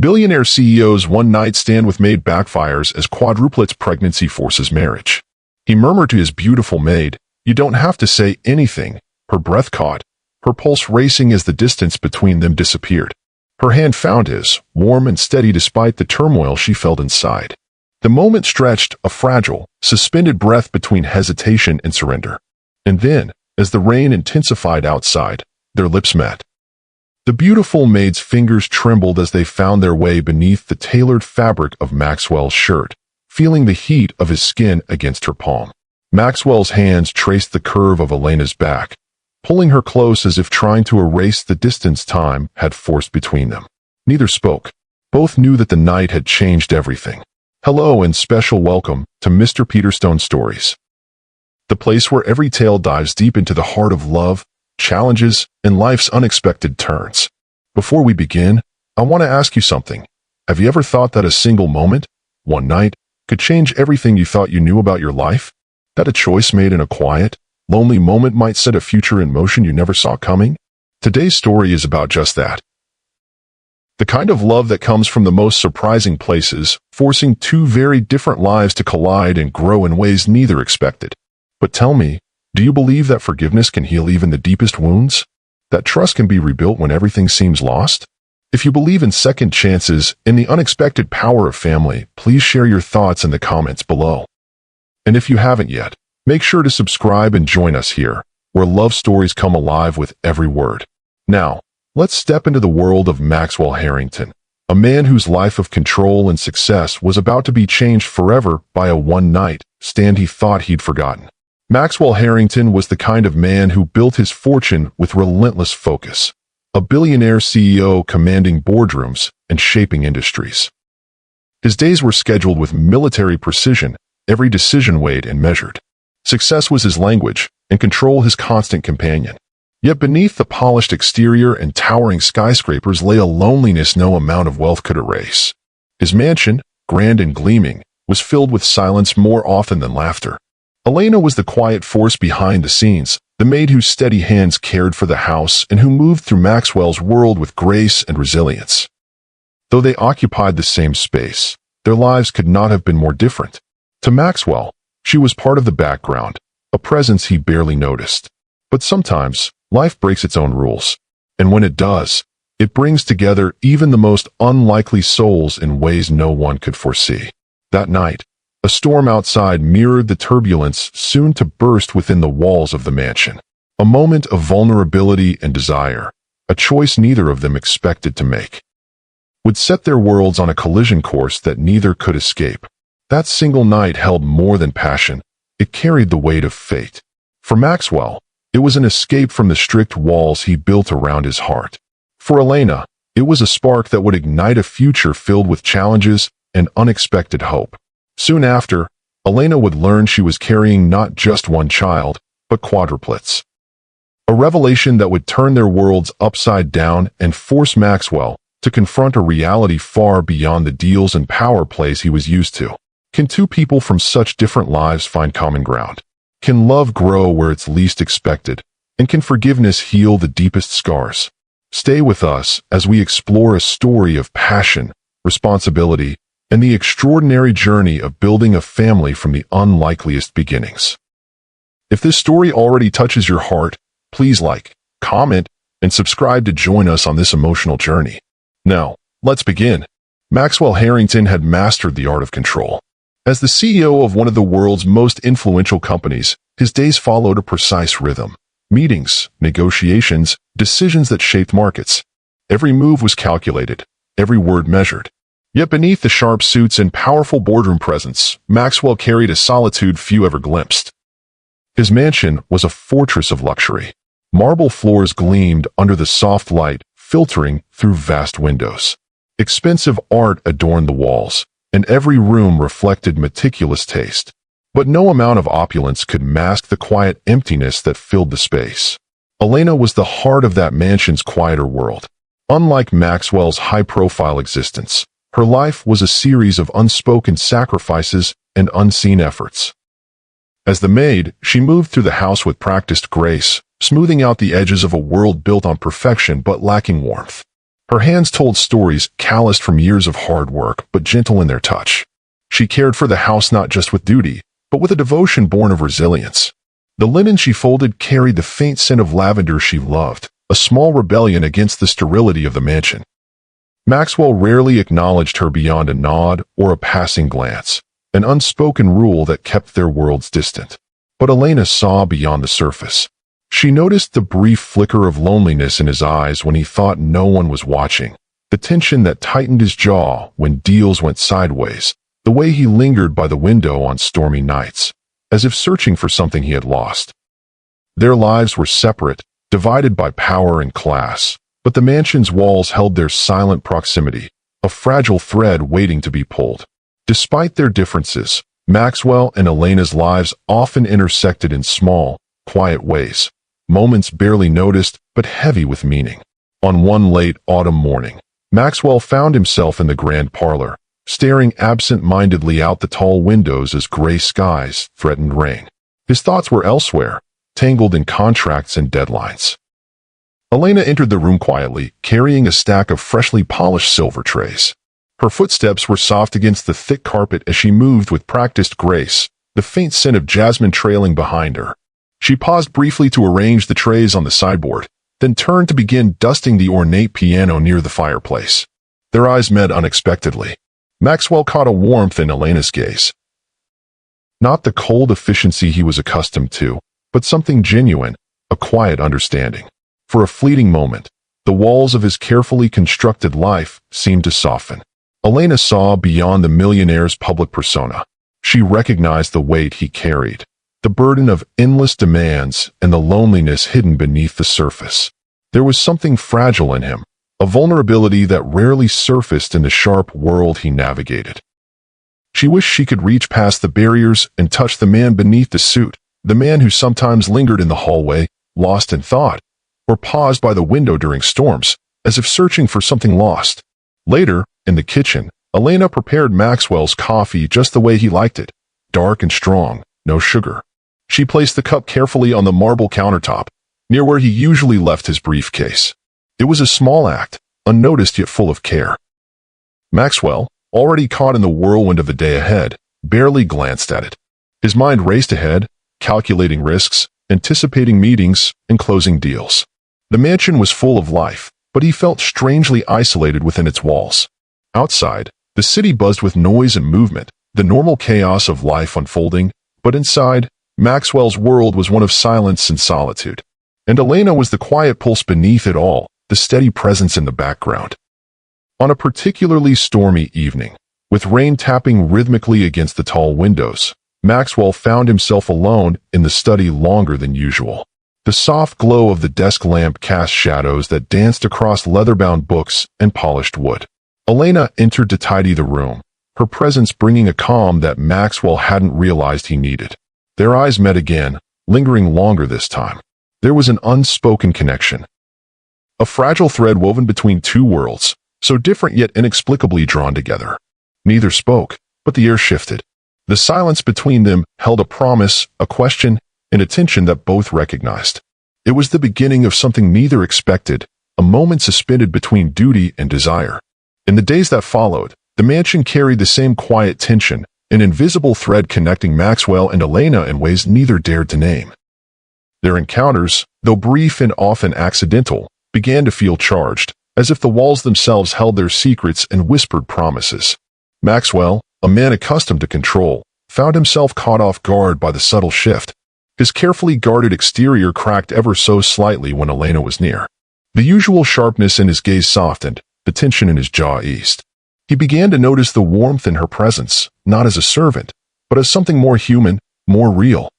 Billionaire CEO's one-night stand with maid backfires as quadruplets pregnancy forces marriage. He murmured to his beautiful maid, "You don't have to say anything." Her breath caught, her pulse racing as the distance between them disappeared. Her hand found his, warm and steady despite the turmoil she felt inside. The moment stretched, a fragile, suspended breath between hesitation and surrender. And then, as the rain intensified outside, their lips met. The beautiful maid's fingers trembled as they found their way beneath the tailored fabric of Maxwell's shirt, feeling the heat of his skin against her palm. Maxwell's hands traced the curve of Elena's back, pulling her close as if trying to erase the distance time had forced between them. Neither spoke. Both knew that the night had changed everything. Hello and special welcome to Mr. Peterstone Stories, the place where every tale dives deep into the heart of love, challenges, and life's unexpected turns. Before we begin, I want to ask you something. Have you ever thought that a single moment, one night, could change everything you thought you knew about your life? That a choice made in a quiet, lonely moment might set a future in motion you never saw coming? Today's story is about just that. The kind of love that comes from the most surprising places, forcing two very different lives to collide and grow in ways neither expected. But tell me, do you believe that forgiveness can heal even the deepest wounds? That trust can be rebuilt when everything seems lost? If you believe in second chances and the unexpected power of family, please share your thoughts in the comments below. And if you haven't yet, make sure to subscribe and join us here, where love stories come alive with every word. Now, let's step into the world of Maxwell Harrington, a man whose life of control and success was about to be changed forever by a one-night stand he thought he'd forgotten. Maxwell Harrington was the kind of man who built his fortune with relentless focus, a billionaire CEO commanding boardrooms and shaping industries. His days were scheduled with military precision, every decision weighed and measured. Success was his language, and control his constant companion. Yet beneath the polished exterior and towering skyscrapers lay a loneliness no amount of wealth could erase. His mansion, grand and gleaming, was filled with silence more often than laughter. Elena was the quiet force behind the scenes, the maid whose steady hands cared for the house and who moved through Maxwell's world with grace and resilience. Though they occupied the same space, their lives could not have been more different. To Maxwell, she was part of the background, a presence he barely noticed. But sometimes, life breaks its own rules, and when it does, it brings together even the most unlikely souls in ways no one could foresee. That night, a storm outside mirrored the turbulence soon to burst within the walls of the mansion. A moment of vulnerability and desire, a choice neither of them expected to make, would set their worlds on a collision course that neither could escape. That single night held more than passion, it carried the weight of fate. For Maxwell, it was an escape from the strict walls he built around his heart. For Elena, it was a spark that would ignite a future filled with challenges and unexpected hope. Soon after, Elena would learn she was carrying not just one child, but quadruplets. A revelation that would turn their worlds upside down and force Maxwell to confront a reality far beyond the deals and power plays he was used to. Can two people from such different lives find common ground? Can love grow where it's least expected? And can forgiveness heal the deepest scars? Stay with us as we explore a story of passion, responsibility, and the extraordinary journey of building a family from the unlikeliest beginnings. If this story already touches your heart, please like, comment, and subscribe to join us on this emotional journey. Now, let's begin. Maxwell Harrington had mastered the art of control. As the CEO of one of the world's most influential companies, his days followed a precise rhythm. Meetings, negotiations, decisions that shaped markets. Every move was calculated, every word measured. Yet beneath the sharp suits and powerful boardroom presence, Maxwell carried a solitude few ever glimpsed. His mansion was a fortress of luxury. Marble floors gleamed under the soft light filtering through vast windows. Expensive art adorned the walls, and every room reflected meticulous taste. But no amount of opulence could mask the quiet emptiness that filled the space. Elena was the heart of that mansion's quieter world. Unlike Maxwell's high-profile existence, her life was a series of unspoken sacrifices and unseen efforts. As the maid, she moved through the house with practiced grace, smoothing out the edges of a world built on perfection but lacking warmth. Her hands told stories calloused from years of hard work, but gentle in their touch. She cared for the house not just with duty, but with a devotion born of resilience. The linen she folded carried the faint scent of lavender she loved, a small rebellion against the sterility of the mansion. Maxwell rarely acknowledged her beyond a nod or a passing glance, an unspoken rule that kept their worlds distant. But Elena saw beyond the surface. She noticed the brief flicker of loneliness in his eyes when he thought no one was watching, the tension that tightened his jaw when deals went sideways, the way he lingered by the window on stormy nights, as if searching for something he had lost. Their lives were separate, divided by power and class, but the mansion's walls held their silent proximity, a fragile thread waiting to be pulled. Despite their differences, Maxwell and Elena's lives often intersected in small, quiet ways, moments barely noticed but heavy with meaning. On one late autumn morning, Maxwell found himself in the grand parlor, staring absent-mindedly out the tall windows as gray skies threatened rain. His thoughts were elsewhere, tangled in contracts and deadlines. Elena entered the room quietly, carrying a stack of freshly polished silver trays. Her footsteps were soft against the thick carpet as she moved with practiced grace, the faint scent of jasmine trailing behind her. She paused briefly to arrange the trays on the sideboard, then turned to begin dusting the ornate piano near the fireplace. Their eyes met unexpectedly. Maxwell caught a warmth in Elena's gaze. Not the cold efficiency he was accustomed to, but something genuine, a quiet understanding. For a fleeting moment, the walls of his carefully constructed life seemed to soften. Elena saw beyond the millionaire's public persona. She recognized the weight he carried, the burden of endless demands and the loneliness hidden beneath the surface. There was something fragile in him, a vulnerability that rarely surfaced in the sharp world he navigated. She wished she could reach past the barriers and touch the man beneath the suit, the man who sometimes lingered in the hallway, lost in thought, or paused by the window during storms, as if searching for something lost. Later, in the kitchen, Elena prepared Maxwell's coffee just the way he liked it, dark and strong, no sugar. She placed the cup carefully on the marble countertop, near where he usually left his briefcase. It was a small act, unnoticed yet full of care. Maxwell, already caught in the whirlwind of the day ahead, barely glanced at it. His mind raced ahead, calculating risks, anticipating meetings, and closing deals. The mansion was full of life, but he felt strangely isolated within its walls. Outside, the city buzzed with noise and movement, the normal chaos of life unfolding, but inside, Maxwell's world was one of silence and solitude. And Elena was the quiet pulse beneath it all, the steady presence in the background. On a particularly stormy evening, with rain tapping rhythmically against the tall windows, Maxwell found himself alone in the study longer than usual. The soft glow of the desk lamp cast shadows that danced across leather-bound books and polished wood. Elena entered to tidy the room, her presence bringing a calm that Maxwell hadn't realized he needed. Their eyes met again, lingering longer this time. There was an unspoken connection. A fragile thread woven between two worlds, so different yet inexplicably drawn together. Neither spoke, but the air shifted. The silence between them held a promise, a question, and a tension that both recognized. It was the beginning of something neither expected, a moment suspended between duty and desire. In the days that followed, the mansion carried the same quiet tension, an invisible thread connecting Maxwell and Elena in ways neither dared to name. Their encounters, though brief and often accidental, began to feel charged, as if the walls themselves held their secrets and whispered promises. Maxwell, a man accustomed to control, found himself caught off guard by the subtle shift. His carefully guarded exterior cracked ever so slightly when Elena was near. The usual sharpness in his gaze softened, the tension in his jaw eased. He began to notice the warmth in her presence, not as a servant, but as something more human, more real.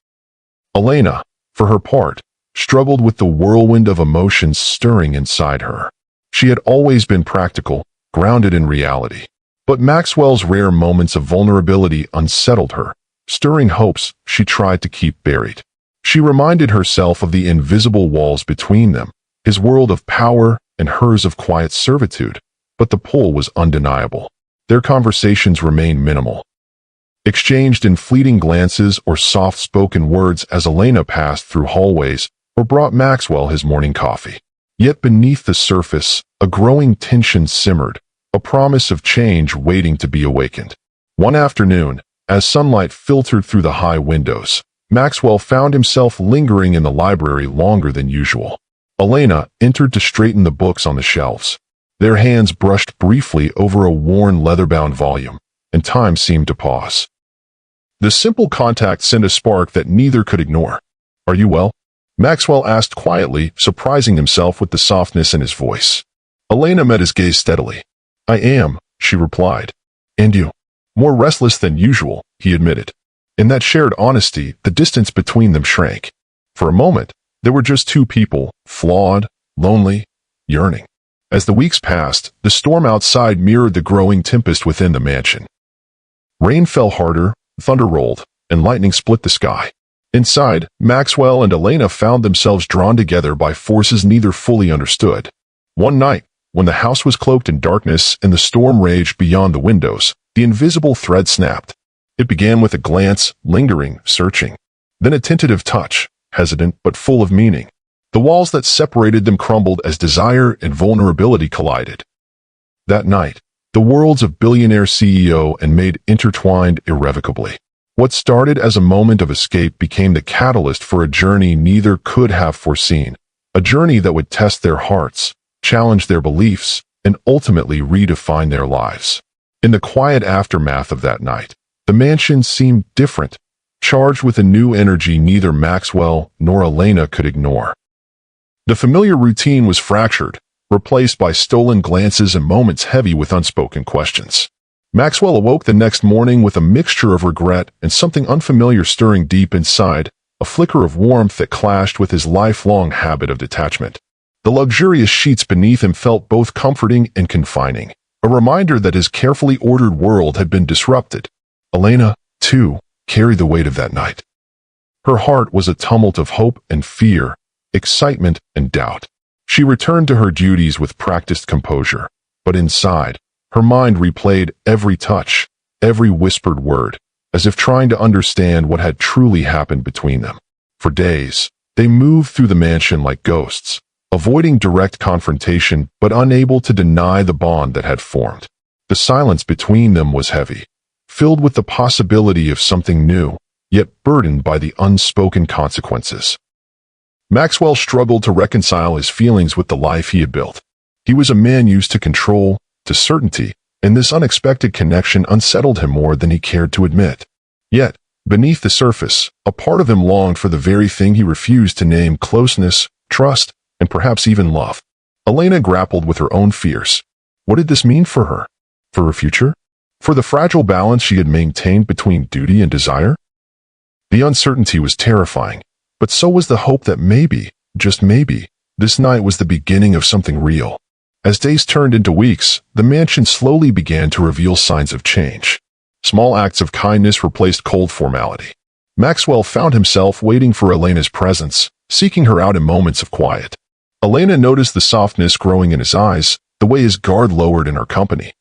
Elena, for her part, struggled with the whirlwind of emotions stirring inside her. She had always been practical, grounded in reality. But Maxwell's rare moments of vulnerability unsettled her, stirring hopes she tried to keep buried. She reminded herself of the invisible walls between them, his world of power and hers of quiet servitude, but the pull was undeniable. Their conversations remained minimal, exchanged in fleeting glances or soft-spoken words as Elena passed through hallways or brought Maxwell his morning coffee. Yet beneath the surface, a growing tension simmered, a promise of change waiting to be awakened. One afternoon, as sunlight filtered through the high windows, Maxwell found himself lingering in the library longer than usual. Elena entered to straighten the books on the shelves. Their hands brushed briefly over a worn leather-bound volume, and time seemed to pause. The simple contact sent a spark that neither could ignore. "Are you well?" Maxwell asked quietly, surprising himself with the softness in his voice. Elena met his gaze steadily. "I am," she replied. "And you?" "More restless than usual," he admitted. In that shared honesty, the distance between them shrank. For a moment, there were just two people, flawed, lonely, yearning. As the weeks passed, the storm outside mirrored the growing tempest within the mansion. Rain fell harder, thunder rolled, and lightning split the sky. Inside, Maxwell and Elena found themselves drawn together by forces neither fully understood. One night, when the house was cloaked in darkness and the storm raged beyond the windows, the invisible thread snapped. It began with a glance, lingering, searching. Then a tentative touch, hesitant but full of meaning. The walls that separated them crumbled as desire and vulnerability collided. That night, the worlds of billionaire CEO and maid intertwined irrevocably. What started as a moment of escape became the catalyst for a journey neither could have foreseen, a journey that would test their hearts, challenge their beliefs, and ultimately redefine their lives. In the quiet aftermath of that night, the mansion seemed different, charged with a new energy neither Maxwell nor Elena could ignore. The familiar routine was fractured, replaced by stolen glances and moments heavy with unspoken questions. Maxwell awoke the next morning with a mixture of regret and something unfamiliar stirring deep inside, a flicker of warmth that clashed with his lifelong habit of detachment. The luxurious sheets beneath him felt both comforting and confining, a reminder that his carefully ordered world had been disrupted. Elena, too, carried the weight of that night. Her heart was a tumult of hope and fear, excitement and doubt. She returned to her duties with practiced composure, but inside, her mind replayed every touch, every whispered word, as if trying to understand what had truly happened between them. For days, they moved through the mansion like ghosts, avoiding direct confrontation but unable to deny the bond that had formed. The silence between them was heavy, filled with the possibility of something new, yet burdened by the unspoken consequences. Maxwell struggled to reconcile his feelings with the life he had built. He was a man used to control, to certainty, and this unexpected connection unsettled him more than he cared to admit. Yet, beneath the surface, a part of him longed for the very thing he refused to name: closeness, trust, and perhaps even love. Elena grappled with her own fears. What did this mean for her? For her future? For the fragile balance she had maintained between duty and desire? The uncertainty was terrifying, but so was the hope that maybe, just maybe, this night was the beginning of something real. As days turned into weeks, the mansion slowly began to reveal signs of change. Small acts of kindness replaced cold formality. Maxwell found himself waiting for Elena's presence, seeking her out in moments of quiet. Elena noticed the softness growing in his eyes, the way his guard lowered in her company.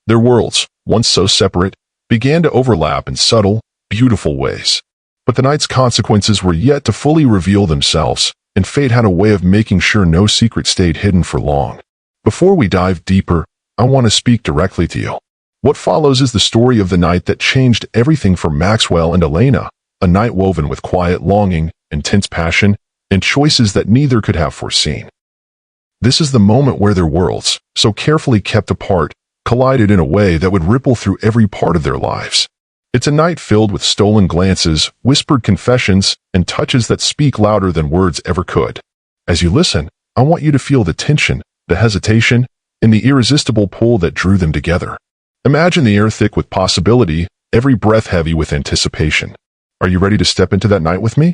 Their worlds, once so separate, began to overlap in subtle, beautiful ways. But the night's consequences were yet to fully reveal themselves, and fate had a way of making sure no secret stayed hidden for long. Before we dive deeper, I want to speak directly to you. What follows is the story of the night that changed everything for Maxwell and Elena, a night woven with quiet longing, intense passion, and choices that neither could have foreseen. This is the moment where their worlds, so carefully kept apart, collided in a way that would ripple through every part of their lives. It's a night filled with stolen glances, whispered confessions, and touches that speak louder than words ever could. As you listen, I want you to feel the tension, the hesitation, and the irresistible pull that drew them together. Imagine the air thick with possibility, every breath heavy with anticipation. Are you ready to step into that night with me?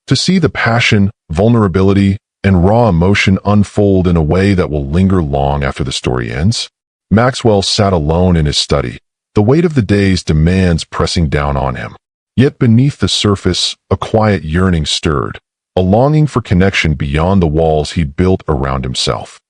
To see the passion, vulnerability, and raw emotion unfold in a way that will linger long after the story ends? Maxwell sat alone in his study, the weight of the day's demands pressing down on him. Yet beneath the surface, a quiet yearning stirred, a longing for connection beyond the walls he'd built around himself.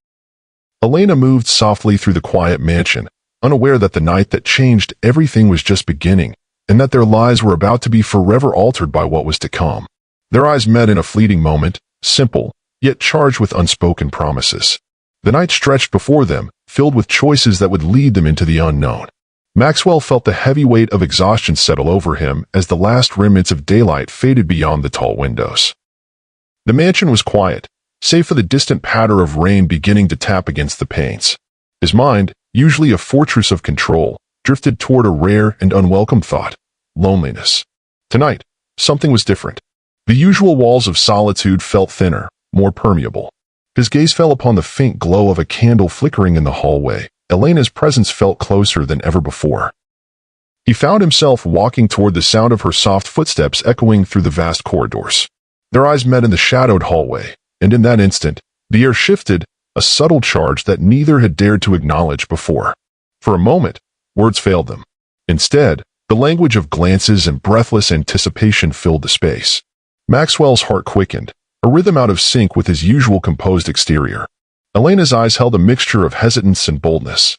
Elena moved softly through the quiet mansion, unaware that the night that changed everything was just beginning, and that their lives were about to be forever altered by what was to come. Their eyes met in a fleeting moment, simple, yet charged with unspoken promises. The night stretched before them, filled with choices that would lead them into the unknown. Maxwell felt the heavy weight of exhaustion settle over him as the last remnants of daylight faded beyond the tall windows. The mansion was quiet, save for the distant patter of rain beginning to tap against the panes. His mind, usually a fortress of control, drifted toward a rare and unwelcome thought: loneliness. Tonight, something was different. The usual walls of solitude felt thinner, more permeable. His gaze fell upon the faint glow of a candle flickering in the hallway. Elena's presence felt closer than ever before. He found himself walking toward the sound of her soft footsteps echoing through the vast corridors. Their eyes met in the shadowed hallway, and in that instant, the air shifted, a subtle charge that neither had dared to acknowledge before. For a moment, words failed them. Instead, the language of glances and breathless anticipation filled the space. Maxwell's heart quickened, a rhythm out of sync with his usual composed exterior. Elena's eyes held a mixture of hesitance and boldness,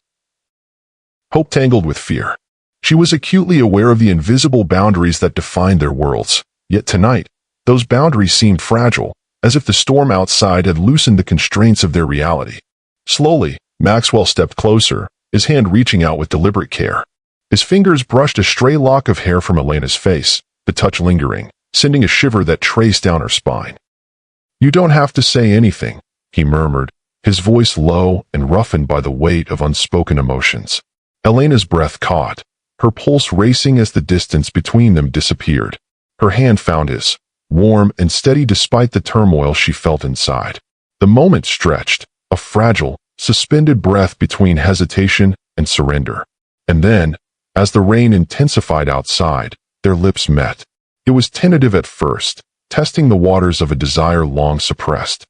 hope tangled with fear. She was acutely aware of the invisible boundaries that defined their worlds, yet tonight, those boundaries seemed fragile, as if the storm outside had loosened the constraints of their reality. Slowly, Maxwell stepped closer, his hand reaching out with deliberate care. His fingers brushed a stray lock of hair from Elena's face, the touch lingering, sending a shiver that traced down her spine. "You don't have to say anything," he murmured, his voice low and roughened by the weight of unspoken emotions. Elena's breath caught, her pulse racing as the distance between them disappeared. Her hand found his, warm and steady despite the turmoil she felt inside. The moment stretched, a fragile, suspended breath between hesitation and surrender. And then, as the rain intensified outside, their lips met. It was tentative at first, testing the waters of a desire long suppressed.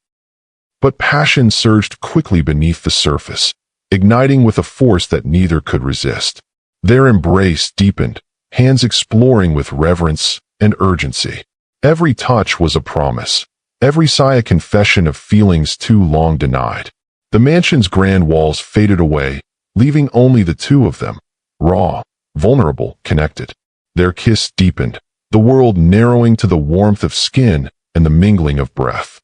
But passion surged quickly beneath the surface, igniting with a force that neither could resist. Their embrace deepened, hands exploring with reverence and urgency. Every touch was a promise, every sigh a confession of feelings too long denied. The mansion's grand walls faded away, leaving only the two of them, raw, vulnerable, connected. Their kiss deepened, the world narrowing to the warmth of skin and the mingling of breath.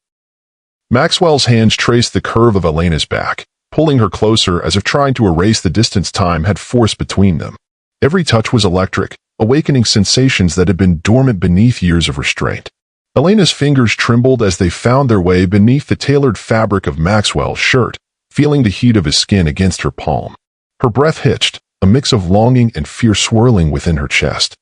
Maxwell's hands traced the curve of Elena's back, pulling her closer as if trying to erase the distance time had forced between them. Every touch was electric, awakening sensations that had been dormant beneath years of restraint. Elena's fingers trembled as they found their way beneath the tailored fabric of Maxwell's shirt, feeling the heat of his skin against her palm. Her breath hitched, a mix of longing and fear swirling within her chest.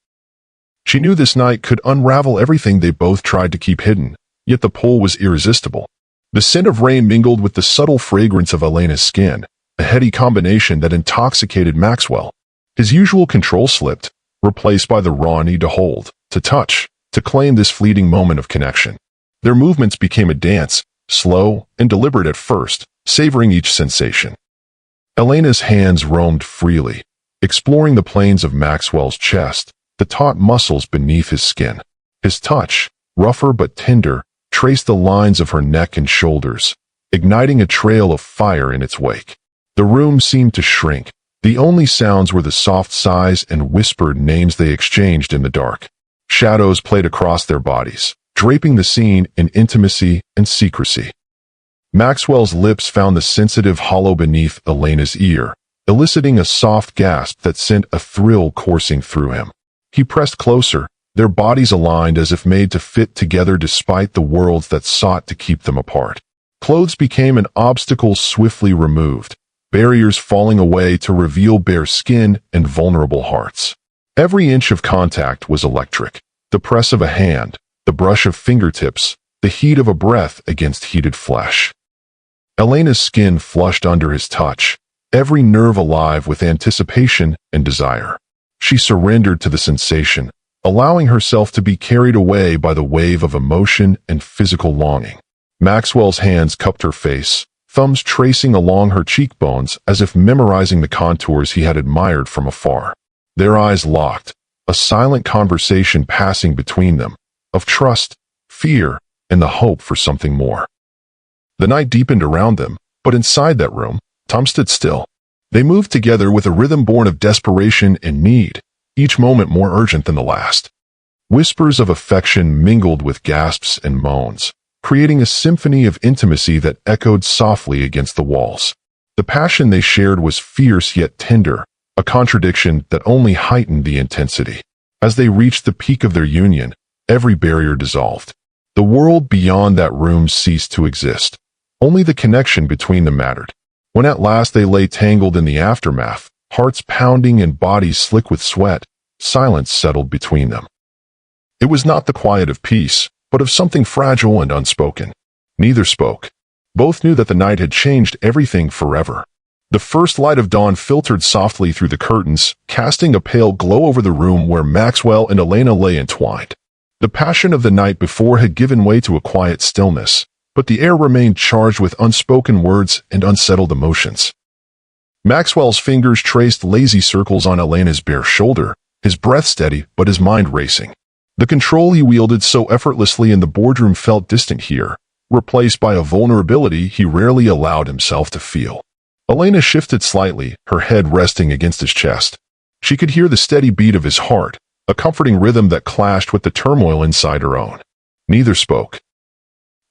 She knew this night could unravel everything they both tried to keep hidden, yet the pull was irresistible. The scent of rain mingled with the subtle fragrance of Elena's skin, a heady combination that intoxicated Maxwell. His usual control slipped, replaced by the raw need to hold, to touch, to claim this fleeting moment of connection. Their movements became a dance, slow and deliberate at first, savoring each sensation. Elena's hands roamed freely, exploring the planes of Maxwell's chest, the taut muscles beneath his skin. His touch, rougher but tender, traced the lines of her neck and shoulders, igniting a trail of fire in its wake. The room seemed to shrink. The only sounds were the soft sighs and whispered names they exchanged in the dark. Shadows played across their bodies, draping the scene in intimacy and secrecy. Maxwell's lips found the sensitive hollow beneath Elena's ear, eliciting a soft gasp that sent a thrill coursing through him. He pressed closer, their bodies aligned as if made to fit together despite the worlds that sought to keep them apart. Clothes became an obstacle swiftly removed, barriers falling away to reveal bare skin and vulnerable hearts. Every inch of contact was electric. The press of a hand, the brush of fingertips, the heat of a breath against heated flesh. Elena's skin flushed under his touch, every nerve alive with anticipation and desire. She surrendered to the sensation, allowing herself to be carried away by the wave of emotion and physical longing. Maxwell's hands cupped her face, thumbs tracing along her cheekbones as if memorizing the contours he had admired from afar. Their eyes locked, a silent conversation passing between them, of trust, fear, and the hope for something more. The night deepened around them, but inside that room, Tom stood still. They moved together with a rhythm born of desperation and need, each moment more urgent than the last. Whispers of affection mingled with gasps and moans, creating a symphony of intimacy that echoed softly against the walls. The passion they shared was fierce yet tender, a contradiction that only heightened the intensity. As they reached the peak of their union, every barrier dissolved. The world beyond that room ceased to exist. Only the connection between them mattered. When at last they lay tangled in the aftermath, hearts pounding and bodies slick with sweat, silence settled between them. It was not the quiet of peace, but of something fragile and unspoken. Neither spoke. Both knew that the night had changed everything forever. The first light of dawn filtered softly through the curtains, casting a pale glow over the room where Maxwell and Elena lay entwined. The passion of the night before had given way to a quiet stillness, but the air remained charged with unspoken words and unsettled emotions. Maxwell's fingers traced lazy circles on Elena's bare shoulder, his breath steady but his mind racing. The control he wielded so effortlessly in the boardroom felt distant here, replaced by a vulnerability he rarely allowed himself to feel. Elena shifted slightly, her head resting against his chest. She could hear the steady beat of his heart, a comforting rhythm that clashed with the turmoil inside her own. Neither spoke.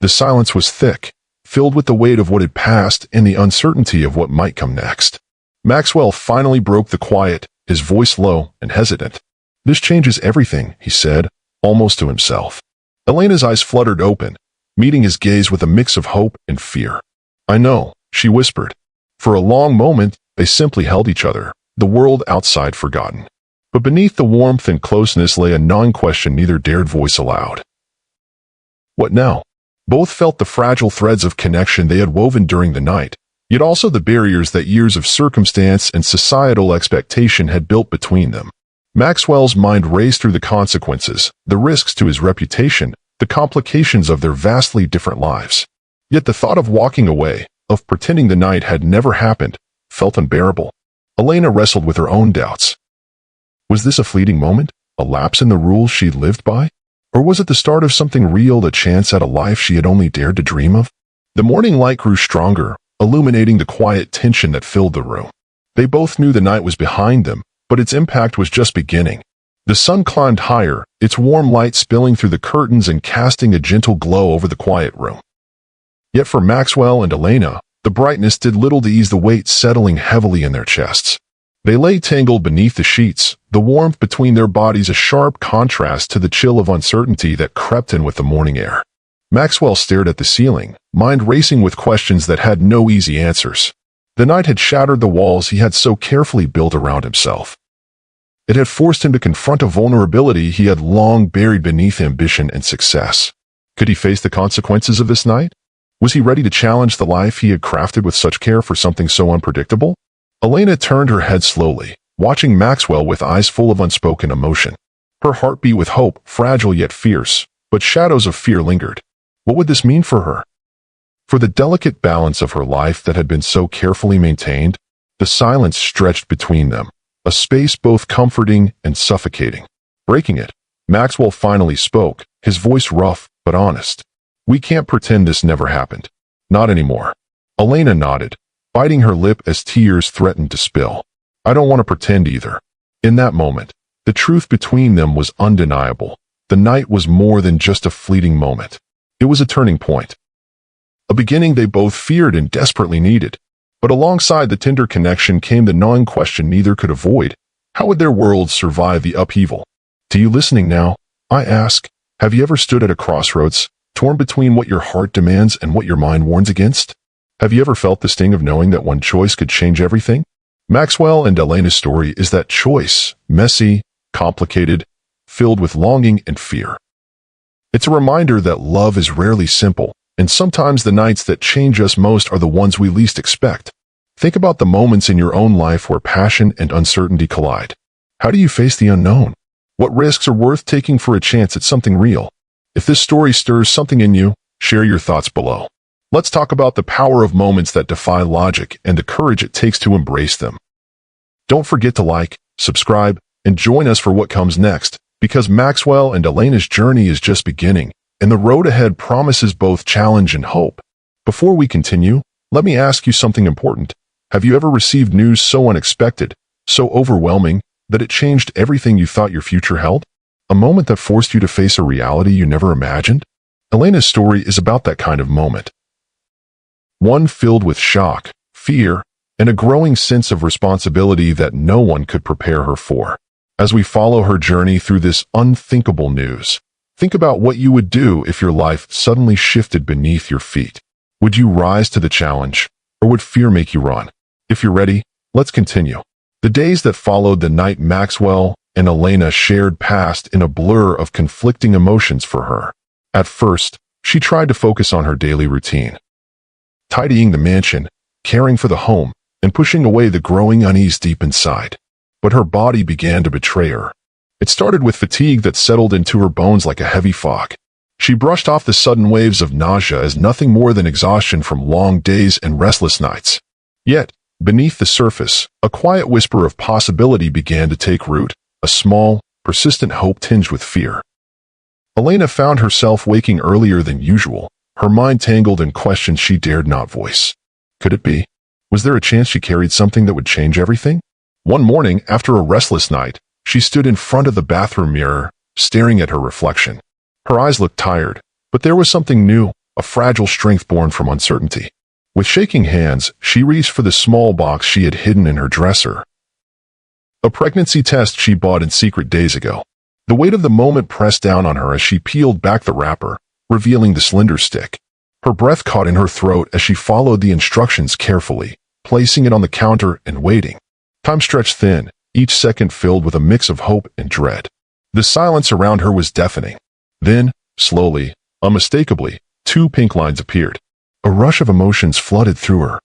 The silence was thick, filled with the weight of what had passed and the uncertainty of what might come next. Maxwell finally broke the quiet, his voice low and hesitant. "This changes everything," he said, almost to himself. Elena's eyes fluttered open, meeting his gaze with a mix of hope and fear. "I know," she whispered. For a long moment, they simply held each other, the world outside forgotten. But beneath the warmth and closeness lay a gnawing question neither dared voice aloud. What now? Both felt the fragile threads of connection they had woven during the night, yet also the barriers that years of circumstance and societal expectation had built between them. Maxwell's mind raced through the consequences, the risks to his reputation, the complications of their vastly different lives. Yet the thought of walking away, of pretending the night had never happened, felt unbearable. Elena wrestled with her own doubts. Was this a fleeting moment, a lapse in the rules she'd lived by? Or was it the start of something real, a chance at a life she had only dared to dream of? The morning light grew stronger, illuminating the quiet tension that filled the room. They both knew the night was behind them, but its impact was just beginning. The sun climbed higher, its warm light spilling through the curtains and casting a gentle glow over the quiet room. Yet for Maxwell and Elena, the brightness did little to ease the weight settling heavily in their chests. They lay tangled beneath the sheets, the warmth between their bodies a sharp contrast to the chill of uncertainty that crept in with the morning air. Maxwell stared at the ceiling, mind racing with questions that had no easy answers. The night had shattered the walls he had so carefully built around himself. It had forced him to confront a vulnerability he had long buried beneath ambition and success. Could he face the consequences of this night? Was he ready to challenge the life he had crafted with such care for something so unpredictable? Elena turned her head slowly, watching Maxwell with eyes full of unspoken emotion. Her heart beat with hope, fragile yet fierce, but shadows of fear lingered. What would this mean for her? For the delicate balance of her life that had been so carefully maintained, the silence stretched between them, a space both comforting and suffocating. Breaking it, Maxwell finally spoke, his voice rough but honest. "We can't pretend this never happened. Not anymore." Elena nodded, biting her lip as tears threatened to spill. "I don't want to pretend either." In that moment, the truth between them was undeniable. The night was more than just a fleeting moment. It was a turning point. A beginning they both feared and desperately needed. But alongside the tender connection came the gnawing question neither could avoid. How would their worlds survive the upheaval? To you listening now, I ask, have you ever stood at a crossroads, torn between what your heart demands and what your mind warns against? Have you ever felt the sting of knowing that one choice could change everything? Maxwell and Elena's story is that choice, messy, complicated, filled with longing and fear. It's a reminder that love is rarely simple, and sometimes the nights that change us most are the ones we least expect. Think about the moments in your own life where passion and uncertainty collide. How do you face the unknown? What risks are worth taking for a chance at something real? If this story stirs something in you, share your thoughts below. Let's talk about the power of moments that defy logic and the courage it takes to embrace them. Don't forget to like, subscribe, and join us for what comes next, because Maxwell and Elena's journey is just beginning, and the road ahead promises both challenge and hope. Before we continue, let me ask you something important. Have you ever received news so unexpected, so overwhelming, that it changed everything you thought your future held? A moment that forced you to face a reality you never imagined? Elena's story is about that kind of moment. One filled with shock, fear, and a growing sense of responsibility that no one could prepare her for. As we follow her journey through this unthinkable news, think about what you would do if your life suddenly shifted beneath your feet. Would you rise to the challenge, or would fear make you run? If you're ready, let's continue. The days that followed the night Maxwell and Elena shared passed in a blur of conflicting emotions for her. At first, she tried to focus on her daily routine, tidying the mansion, caring for the home, and pushing away the growing unease deep inside. But her body began to betray her. It started with fatigue that settled into her bones like a heavy fog. She brushed off the sudden waves of nausea as nothing more than exhaustion from long days and restless nights. Yet, beneath the surface, a quiet whisper of possibility began to take root, a small, persistent hope tinged with fear. Elena found herself waking earlier than usual, her mind tangled in questions she dared not voice. Could it be? Was there a chance she carried something that would change everything? One morning, after a restless night, she stood in front of the bathroom mirror, staring at her reflection. Her eyes looked tired, but there was something new, a fragile strength born from uncertainty. With shaking hands, she reached for the small box she had hidden in her dresser. A pregnancy test she bought in secret days ago. The weight of the moment pressed down on her as she peeled back the wrapper, revealing the slender stick. Her breath caught in her throat as she followed the instructions carefully, placing it on the counter and waiting. Time stretched thin, each second filled with a mix of hope and dread. The silence around her was deafening. Then, slowly, unmistakably, two pink lines appeared. A rush of emotions flooded through her.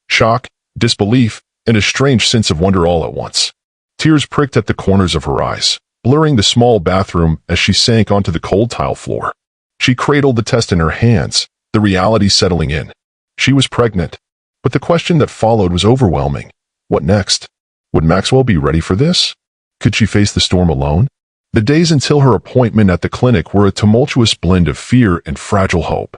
Shock, disbelief, and a strange sense of wonder all at once. Tears pricked at the corners of her eyes, blurring the small bathroom as she sank onto the cold tile floor. She cradled the test in her hands, the reality settling in. She was pregnant, but the question that followed was overwhelming. What next? Would Maxwell be ready for this? Could she face the storm alone? The days until her appointment at the clinic were a tumultuous blend of fear and fragile hope.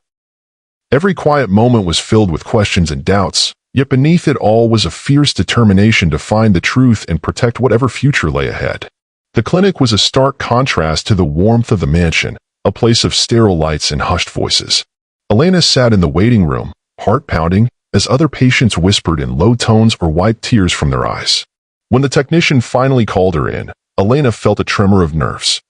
Every quiet moment was filled with questions and doubts, yet beneath it all was a fierce determination to find the truth and protect whatever future lay ahead. The clinic was a stark contrast to the warmth of the mansion, a place of sterile lights and hushed voices. Elena sat in the waiting room, heart pounding, as other patients whispered in low tones or wiped tears from their eyes. When the technician finally called her in, Elena felt a tremor of nerves.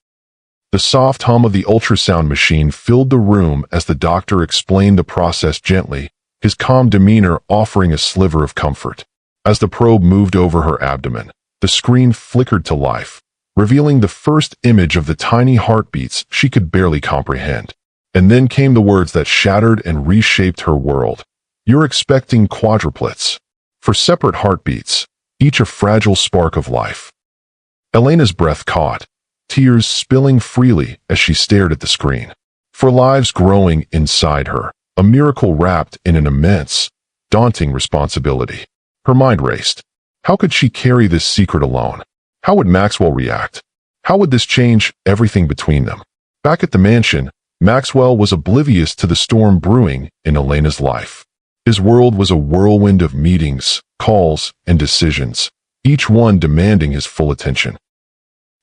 The soft hum of the ultrasound machine filled the room as the doctor explained the process gently, his calm demeanor offering a sliver of comfort. As the probe moved over her abdomen, the screen flickered to life, revealing the first image of the tiny heartbeats she could barely comprehend. And then came the words that shattered and reshaped her world. You're expecting quadruplets. For separate heartbeats, each a fragile spark of life. Elena's breath caught, tears spilling freely as she stared at the screen. For lives growing inside her, a miracle wrapped in an immense, daunting responsibility. Her mind raced. How could she carry this secret alone? How would Maxwell react? How would this change everything between them? Back at the mansion, Maxwell was oblivious to the storm brewing in Elena's life. His world was a whirlwind of meetings, calls, and decisions, each one demanding his full attention.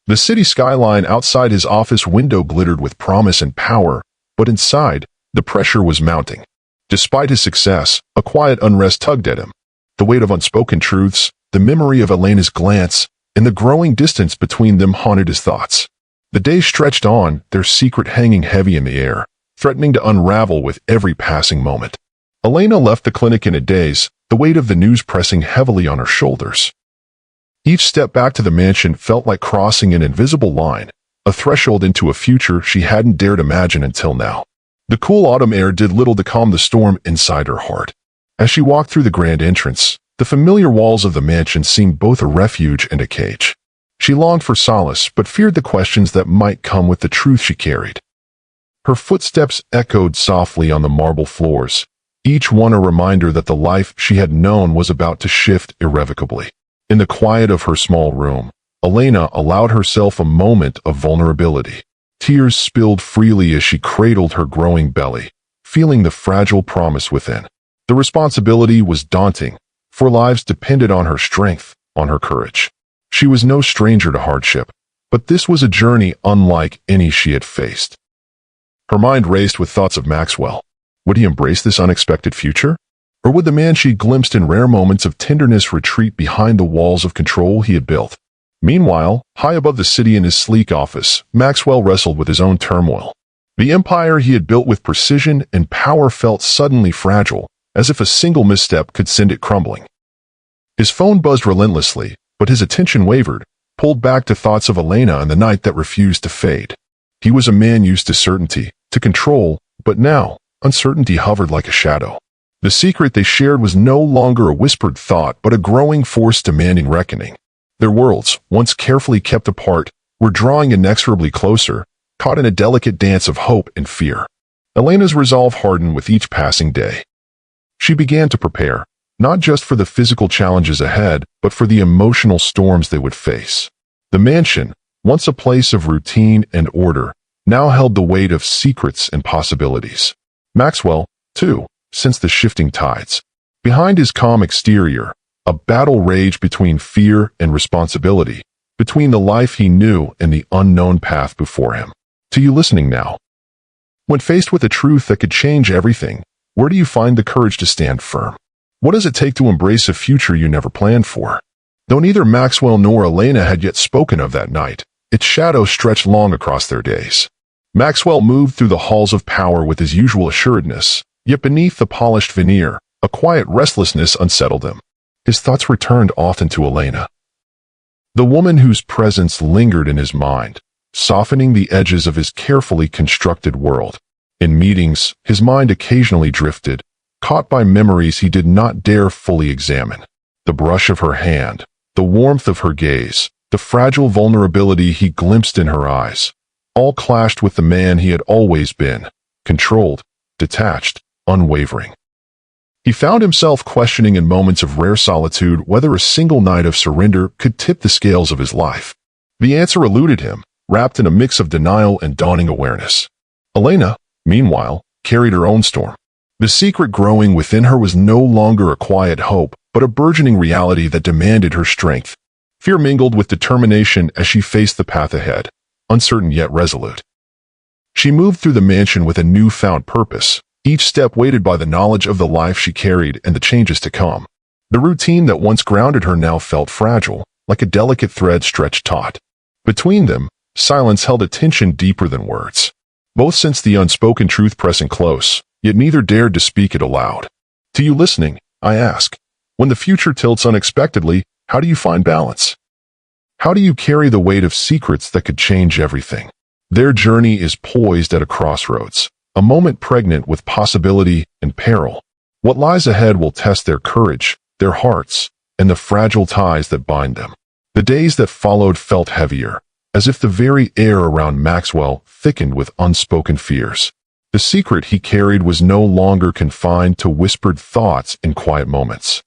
The city skyline outside his office window glittered with promise and power, but inside, the pressure was mounting. Despite his success, a quiet unrest tugged at him. The weight of unspoken truths, the memory of Elena's glance, and the growing distance between them haunted his thoughts. The days stretched on, their secret hanging heavy in the air, threatening to unravel with every passing moment. Elena left the clinic in a daze, the weight of the news pressing heavily on her shoulders. Each step back to the mansion felt like crossing an invisible line, a threshold into a future she hadn't dared imagine until now. The cool autumn air did little to calm the storm inside her heart. As she walked through the grand entrance, the familiar walls of the mansion seemed both a refuge and a cage. She longed for solace, but feared the questions that might come with the truth she carried. Her footsteps echoed softly on the marble floors, each one a reminder that the life she had known was about to shift irrevocably. In the quiet of her small room, Elena allowed herself a moment of vulnerability. Tears spilled freely as she cradled her growing belly, feeling the fragile promise within. The responsibility was daunting, for lives depended on her strength, on her courage. She was no stranger to hardship, but this was a journey unlike any she had faced. Her mind raced with thoughts of Maxwell. Would he embrace this unexpected future? Or would the man she glimpsed in rare moments of tenderness retreat behind the walls of control he had built? Meanwhile, high above the city in his sleek office, Maxwell wrestled with his own turmoil. The empire he had built with precision and power felt suddenly fragile, as if a single misstep could send it crumbling. His phone buzzed relentlessly, but his attention wavered, pulled back to thoughts of Elena and the night that refused to fade. He was a man used to certainty, to control, but now, uncertainty hovered like a shadow. The secret they shared was no longer a whispered thought, but a growing force demanding reckoning. Their worlds, once carefully kept apart, were drawing inexorably closer, caught in a delicate dance of hope and fear. Elena's resolve hardened with each passing day. She began to prepare, not just for the physical challenges ahead, but for the emotional storms they would face. The mansion, once a place of routine and order, now held the weight of secrets and possibilities. Maxwell, too, sensed the shifting tides. Behind his calm exterior, a battle raged between fear and responsibility, between the life he knew and the unknown path before him. To you listening now. When faced with a truth that could change everything, where do you find the courage to stand firm? What does it take to embrace a future you never planned for? Though neither Maxwell nor Elena had yet spoken of that night, its shadow stretched long across their days. Maxwell moved through the halls of power with his usual assuredness, yet beneath the polished veneer, a quiet restlessness unsettled him. His thoughts returned often to Elena, the woman whose presence lingered in his mind, softening the edges of his carefully constructed world. In meetings, his mind occasionally drifted, caught by memories he did not dare fully examine. The brush of her hand, the warmth of her gaze, the fragile vulnerability he glimpsed in her eyes, all clashed with the man he had always been, controlled, detached, unwavering. He found himself questioning in moments of rare solitude whether a single night of surrender could tip the scales of his life. The answer eluded him, wrapped in a mix of denial and dawning awareness. Elena, meanwhile, carried her own storm. The secret growing within her was no longer a quiet hope, but a burgeoning reality that demanded her strength. Fear mingled with determination as she faced the path ahead, uncertain yet resolute. She moved through the mansion with a newfound purpose, each step weighted by the knowledge of the life she carried and the changes to come. The routine that once grounded her now felt fragile, like a delicate thread stretched taut. Between them, silence held a tension deeper than words. Both sensed the unspoken truth pressing close, yet neither dared to speak it aloud. To you listening, I ask, when the future tilts unexpectedly, how do you find balance? How do you carry the weight of secrets that could change everything? Their journey is poised at a crossroads, a moment pregnant with possibility and peril. What lies ahead will test their courage, their hearts, and the fragile ties that bind them. The days that followed felt heavier, as if the very air around Maxwell thickened with unspoken fears. The secret he carried was no longer confined to whispered thoughts in quiet moments.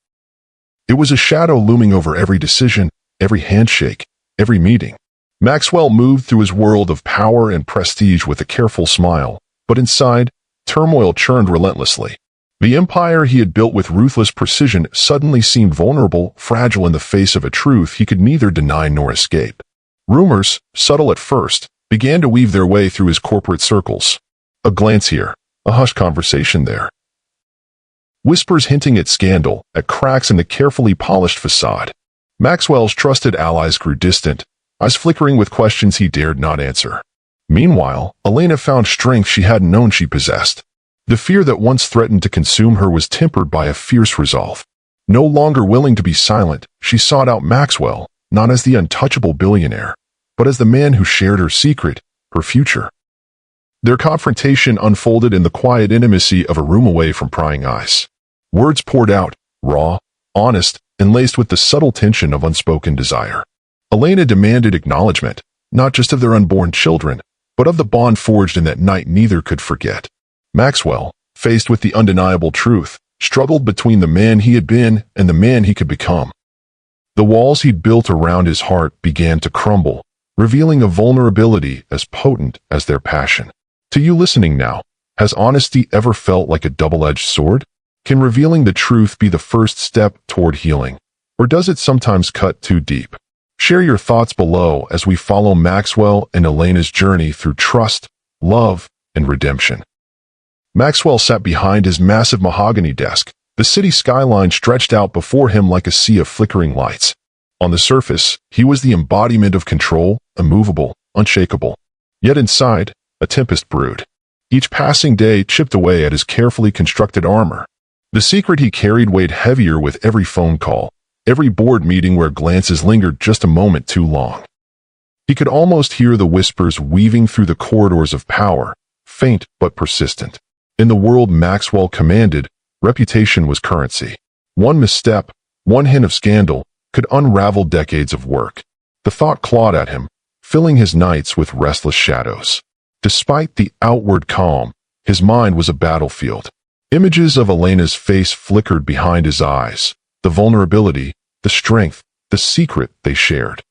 It was a shadow looming over every decision, every handshake, every meeting. Maxwell moved through his world of power and prestige with a careful smile, but inside, turmoil churned relentlessly. The empire he had built with ruthless precision suddenly seemed vulnerable, fragile in the face of a truth he could neither deny nor escape. Rumors, subtle at first, began to weave their way through his corporate circles. A glance here, a hushed conversation there. Whispers hinting at scandal, at cracks in the carefully polished facade. Maxwell's trusted allies grew distant, eyes flickering with questions he dared not answer. Meanwhile, Elena found strength she hadn't known she possessed. The fear that once threatened to consume her was tempered by a fierce resolve. No longer willing to be silent, she sought out Maxwell, not as the untouchable billionaire, but as the man who shared her secret, her future. Their confrontation unfolded in the quiet intimacy of a room away from prying eyes. Words poured out, raw, honest, and laced with the subtle tension of unspoken desire. Elena demanded acknowledgement, not just of their unborn children, but of the bond forged in that night neither could forget. Maxwell, faced with the undeniable truth, struggled between the man he had been and the man he could become. The walls he'd built around his heart began to crumble, revealing a vulnerability as potent as their passion. To you listening now, has honesty ever felt like a double-edged sword? Can revealing the truth be the first step toward healing? Or does it sometimes cut too deep? Share your thoughts below as we follow Maxwell and Elena's journey through trust, love, and redemption. Maxwell sat behind his massive mahogany desk. The city skyline stretched out before him like a sea of flickering lights. On the surface, he was the embodiment of control, immovable, unshakable. Yet inside, a tempest brewed. Each passing day chipped away at his carefully constructed armor. The secret he carried weighed heavier with every phone call, every board meeting where glances lingered just a moment too long. He could almost hear the whispers weaving through the corridors of power, faint but persistent. In the world Maxwell commanded, reputation was currency. One misstep, one hint of scandal, could unravel decades of work. The thought clawed at him, filling his nights with restless shadows. Despite the outward calm, his mind was a battlefield. Images of Elena's face flickered behind his eyes, the vulnerability, the strength, the secret they shared.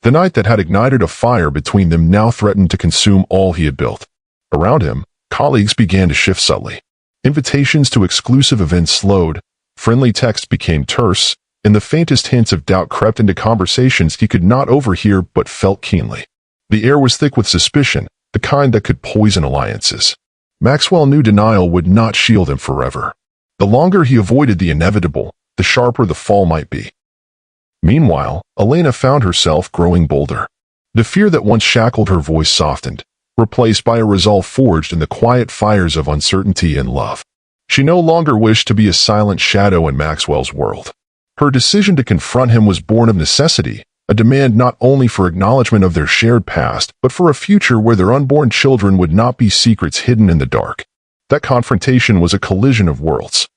The night that had ignited a fire between them now threatened to consume all he had built. Around him, colleagues began to shift subtly. Invitations to exclusive events slowed, friendly texts became terse, and the faintest hints of doubt crept into conversations he could not overhear but felt keenly. The air was thick with suspicion, the kind that could poison alliances. Maxwell knew denial would not shield him forever. The longer he avoided the inevitable, the sharper the fall might be. Meanwhile, Elena found herself growing bolder. The fear that once shackled her voice softened, replaced by a resolve forged in the quiet fires of uncertainty and love. She no longer wished to be a silent shadow in Maxwell's world. Her decision to confront him was born of necessity, a demand not only for acknowledgement of their shared past, but for a future where their unborn children would not be secrets hidden in the dark. That confrontation was a collision of worlds.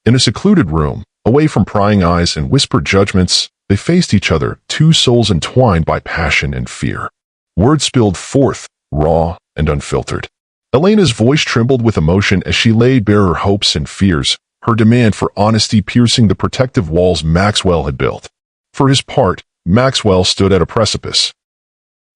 In a secluded room, away from prying eyes and whispered judgments, they faced each other, two souls entwined by passion and fear. Words spilled forth, raw and unfiltered. Elena's voice trembled with emotion as she laid bare her hopes and fears, her demand for honesty piercing the protective walls Maxwell had built. For his part, Maxwell stood at a precipice.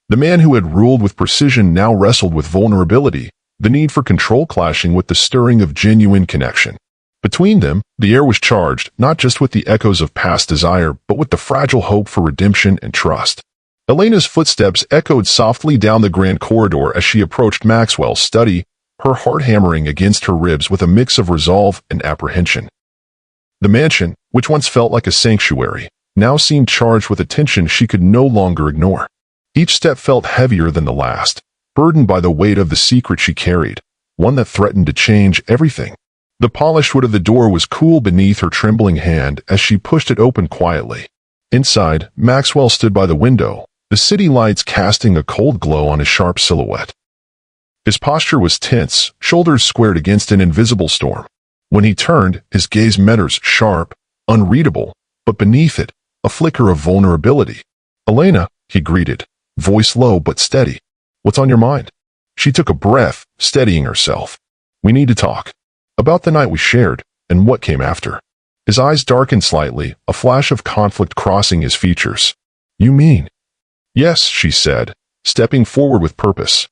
The man who had ruled with precision now wrestled with vulnerability, the need for control clashing with the stirring of genuine connection. Between them, the air was charged, not just with the echoes of past desire, but with the fragile hope for redemption and trust. Elena's footsteps echoed softly down the grand corridor as she approached Maxwell's study, her heart hammering against her ribs with a mix of resolve and apprehension. The mansion, which once felt like a sanctuary, now seemed charged with a tension she could no longer ignore. Each step felt heavier than the last, burdened by the weight of the secret she carried, one that threatened to change everything. The polished wood of the door was cool beneath her trembling hand as she pushed it open quietly. Inside, Maxwell stood by the window, the city lights casting a cold glow on his sharp silhouette. His posture was tense, shoulders squared against an invisible storm. When he turned, his gaze met hers, sharp, unreadable, but beneath it, a flicker of vulnerability. "Elena," he greeted, voice low but steady. "What's on your mind?" She took a breath, steadying herself. "We need to talk. About the night we shared, and what came after." His eyes darkened slightly, a flash of conflict crossing his features. "You mean?" "Yes," she said, stepping forward with purpose.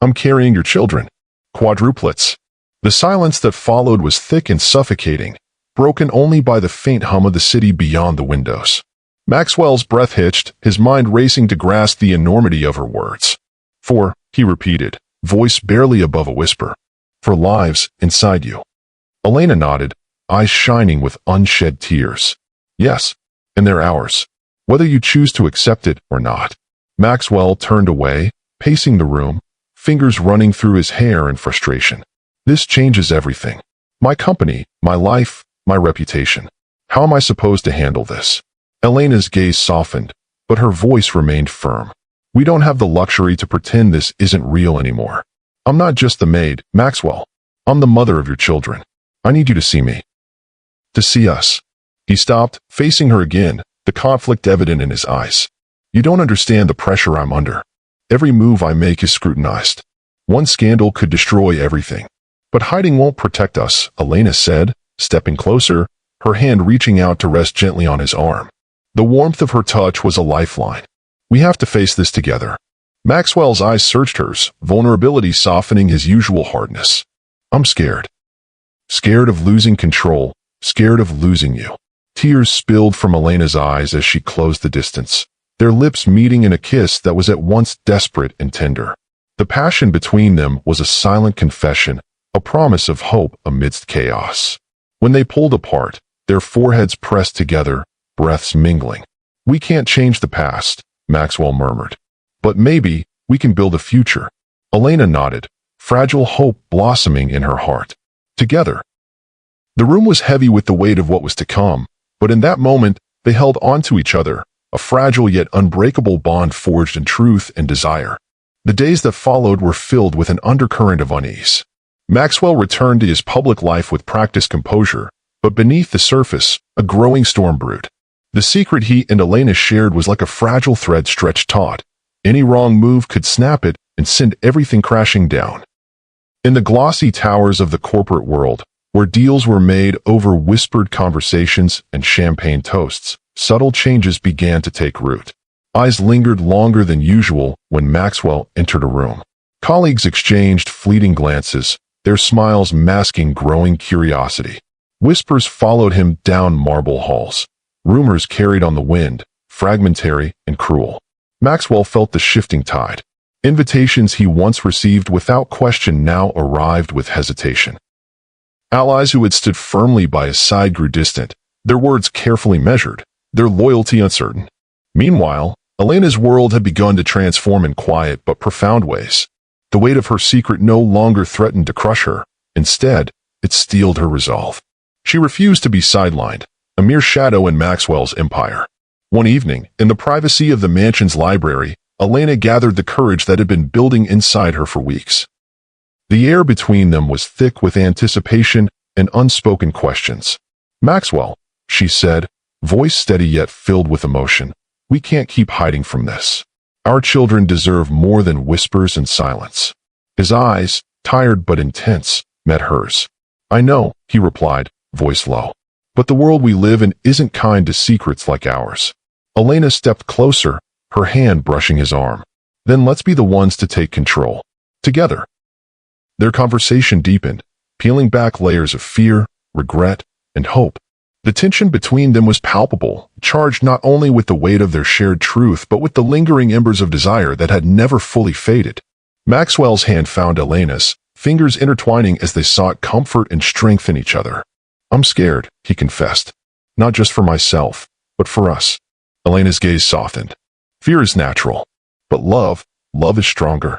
"I'm carrying your children. Quadruplets." The silence that followed was thick and suffocating, broken only by the faint hum of the city beyond the windows. Maxwell's breath hitched, his mind racing to grasp the enormity of her words. "For," he repeated, voice barely above a whisper, "for lives inside you." Elena nodded, eyes shining with unshed tears. "Yes, and they're ours, whether you choose to accept it or not." Maxwell turned away, pacing the room, fingers running through his hair in frustration. "This changes everything. My company, my life, my reputation. How am I supposed to handle this?" Elena's gaze softened, but her voice remained firm. "We don't have the luxury to pretend this isn't real anymore. I'm not just the maid, Maxwell. I'm the mother of your children. I need you to see me. To see us." He stopped, facing her again, the conflict evident in his eyes. "You don't understand the pressure I'm under. Every move I make is scrutinized. One scandal could destroy everything. But hiding won't protect us," Elena said, stepping closer, her hand reaching out to rest gently on his arm. The warmth of her touch was a lifeline. "We have to face this together." Maxwell's eyes searched hers, vulnerability softening his usual hardness. "I'm scared. Scared of losing control, scared of losing you." Tears spilled from Elena's eyes as she closed the distance, their lips meeting in a kiss that was at once desperate and tender. The passion between them was a silent confession, a promise of hope amidst chaos. When they pulled apart, their foreheads pressed together, breaths mingling. "We can't change the past," Maxwell murmured. "But maybe we can build a future." Elena nodded, fragile hope blossoming in her heart. Together. The room was heavy with the weight of what was to come, but in that moment, they held on to each other, a fragile yet unbreakable bond forged in truth and desire. The days that followed were filled with an undercurrent of unease. Maxwell returned to his public life with practiced composure, but beneath the surface, a growing storm brewed. The secret he and Elena shared was like a fragile thread stretched taut. Any wrong move could snap it and send everything crashing down. In the glossy towers of the corporate world, where deals were made over whispered conversations and champagne toasts, subtle changes began to take root. Eyes lingered longer than usual when Maxwell entered a room. Colleagues exchanged fleeting glances, their smiles masking growing curiosity. Whispers followed him down marble halls. Rumors carried on the wind, fragmentary and cruel. Maxwell felt the shifting tide. Invitations he once received without question now arrived with hesitation. Allies who had stood firmly by his side grew distant, their words carefully measured, their loyalty uncertain. Meanwhile, Elena's world had begun to transform in quiet but profound ways. The weight of her secret no longer threatened to crush her. Instead, it steeled her resolve. She refused to be sidelined, a mere shadow in Maxwell's empire. One evening, in the privacy of the mansion's library, Elena gathered the courage that had been building inside her for weeks. The air between them was thick with anticipation and unspoken questions. "Maxwell," she said, voice steady yet filled with emotion, "we can't keep hiding from this. Our children deserve more than whispers and silence." His eyes, tired but intense, met hers. "I know," he replied, voice low. "But the world we live in isn't kind to secrets like ours." Elena stepped closer, her hand brushing his arm. "Then let's be the ones to take control. Together." Their conversation deepened, peeling back layers of fear, regret, and hope. The tension between them was palpable, charged not only with the weight of their shared truth but with the lingering embers of desire that had never fully faded. Maxwell's hand found Elena's, fingers intertwining as they sought comfort and strength in each other. "I'm scared," he confessed. "Not just for myself, but for us." Elena's gaze softened. "Fear is natural, but love is stronger."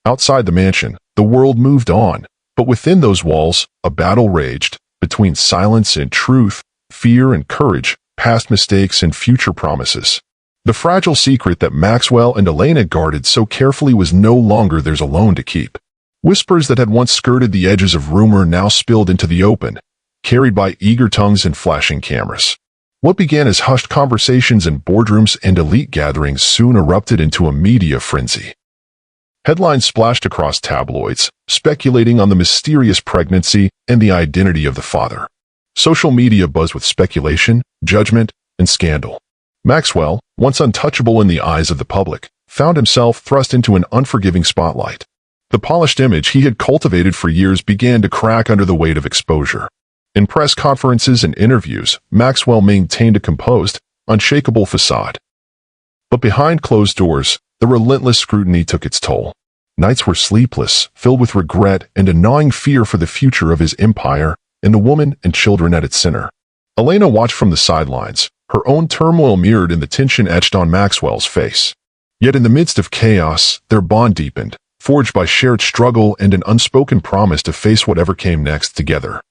Outside the mansion, the world moved on, but within those walls, a battle raged, between silence and truth, fear and courage, past mistakes and future promises. The fragile secret that Maxwell and Elena guarded so carefully was no longer theirs alone to keep. Whispers that had once skirted the edges of rumor now spilled into the open, carried by eager tongues and flashing cameras. What began as hushed conversations in boardrooms and elite gatherings soon erupted into a media frenzy. Headlines splashed across tabloids, speculating on the mysterious pregnancy and the identity of the father. Social media buzzed with speculation, judgment, and scandal. Maxwell, once untouchable in the eyes of the public, found himself thrust into an unforgiving spotlight. The polished image he had cultivated for years began to crack under the weight of exposure. In press conferences and interviews, Maxwell maintained a composed, unshakable facade. But behind closed doors, the relentless scrutiny took its toll. Nights were sleepless, filled with regret and a gnawing fear for the future of his empire and the woman and children at its center. Elena watched from the sidelines, her own turmoil mirrored in the tension etched on Maxwell's face. Yet in the midst of chaos, their bond deepened, forged by shared struggle and an unspoken promise to face whatever came next together.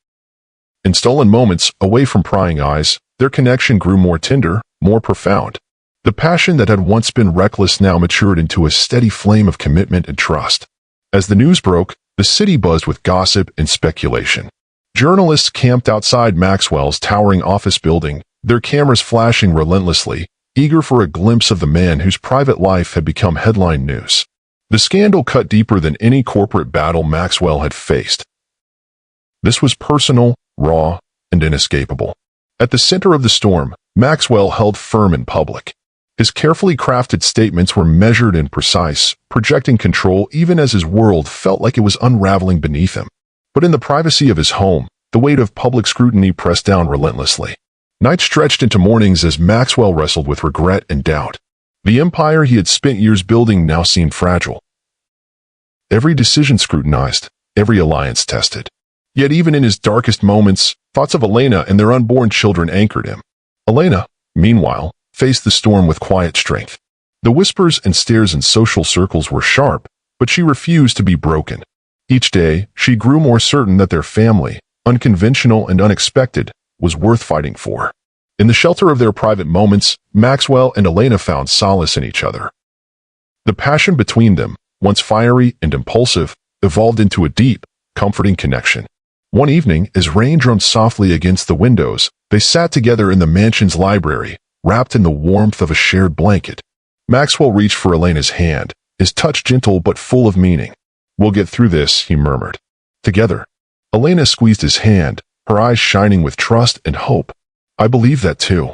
In stolen moments, away from prying eyes, their connection grew more tender, more profound. The passion that had once been reckless now matured into a steady flame of commitment and trust. As the news broke, the city buzzed with gossip and speculation. Journalists camped outside Maxwell's towering office building, their cameras flashing relentlessly, eager for a glimpse of the man whose private life had become headline news. The scandal cut deeper than any corporate battle Maxwell had faced. This was personal, raw, and inescapable. At the center of the storm, Maxwell held firm in public. His carefully crafted statements were measured and precise, projecting control even as his world felt like it was unraveling beneath him. But in the privacy of his home, the weight of public scrutiny pressed down relentlessly. Nights stretched into mornings as Maxwell wrestled with regret and doubt. The empire he had spent years building now seemed fragile. every decision scrutinized, every alliance tested. Yet even in his darkest moments, thoughts of Elena and their unborn children anchored him. Elena, meanwhile, faced the storm with quiet strength. The whispers and stares in social circles were sharp, but she refused to be broken. Each day, she grew more certain that their family, unconventional and unexpected, was worth fighting for. In the shelter of their private moments, Maxwell and Elena found solace in each other. The passion between them, once fiery and impulsive, evolved into a deep, comforting connection. One evening, as rain drummed softly against the windows, they sat together in the mansion's library, wrapped in the warmth of a shared blanket. Maxwell reached for Elena's hand, his touch gentle but full of meaning. "We'll get through this," he murmured. Together. Elena squeezed his hand, her eyes shining with trust and hope. "I believe that too."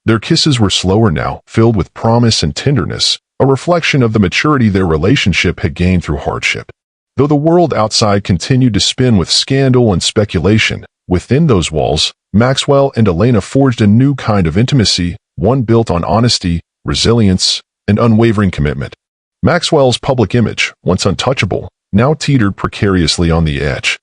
Their kisses were slower now, filled with promise and tenderness, a reflection of the maturity their relationship had gained through hardship. Though the world outside continued to spin with scandal and speculation, within those walls, Maxwell and Elena forged a new kind of intimacy, one built on honesty, resilience, and unwavering commitment. Maxwell's public image, once untouchable, now teetered precariously on the edge.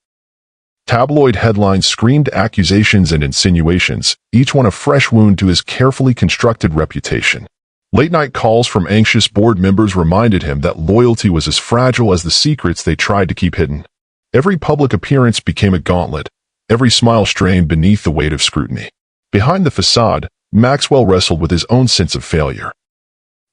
Tabloid headlines screamed accusations and insinuations, each one a fresh wound to his carefully constructed reputation. Late-night calls from anxious board members reminded him that loyalty was as fragile as the secrets they tried to keep hidden. Every public appearance became a gauntlet, every smile strained beneath the weight of scrutiny. Behind the facade, Maxwell wrestled with his own sense of failure.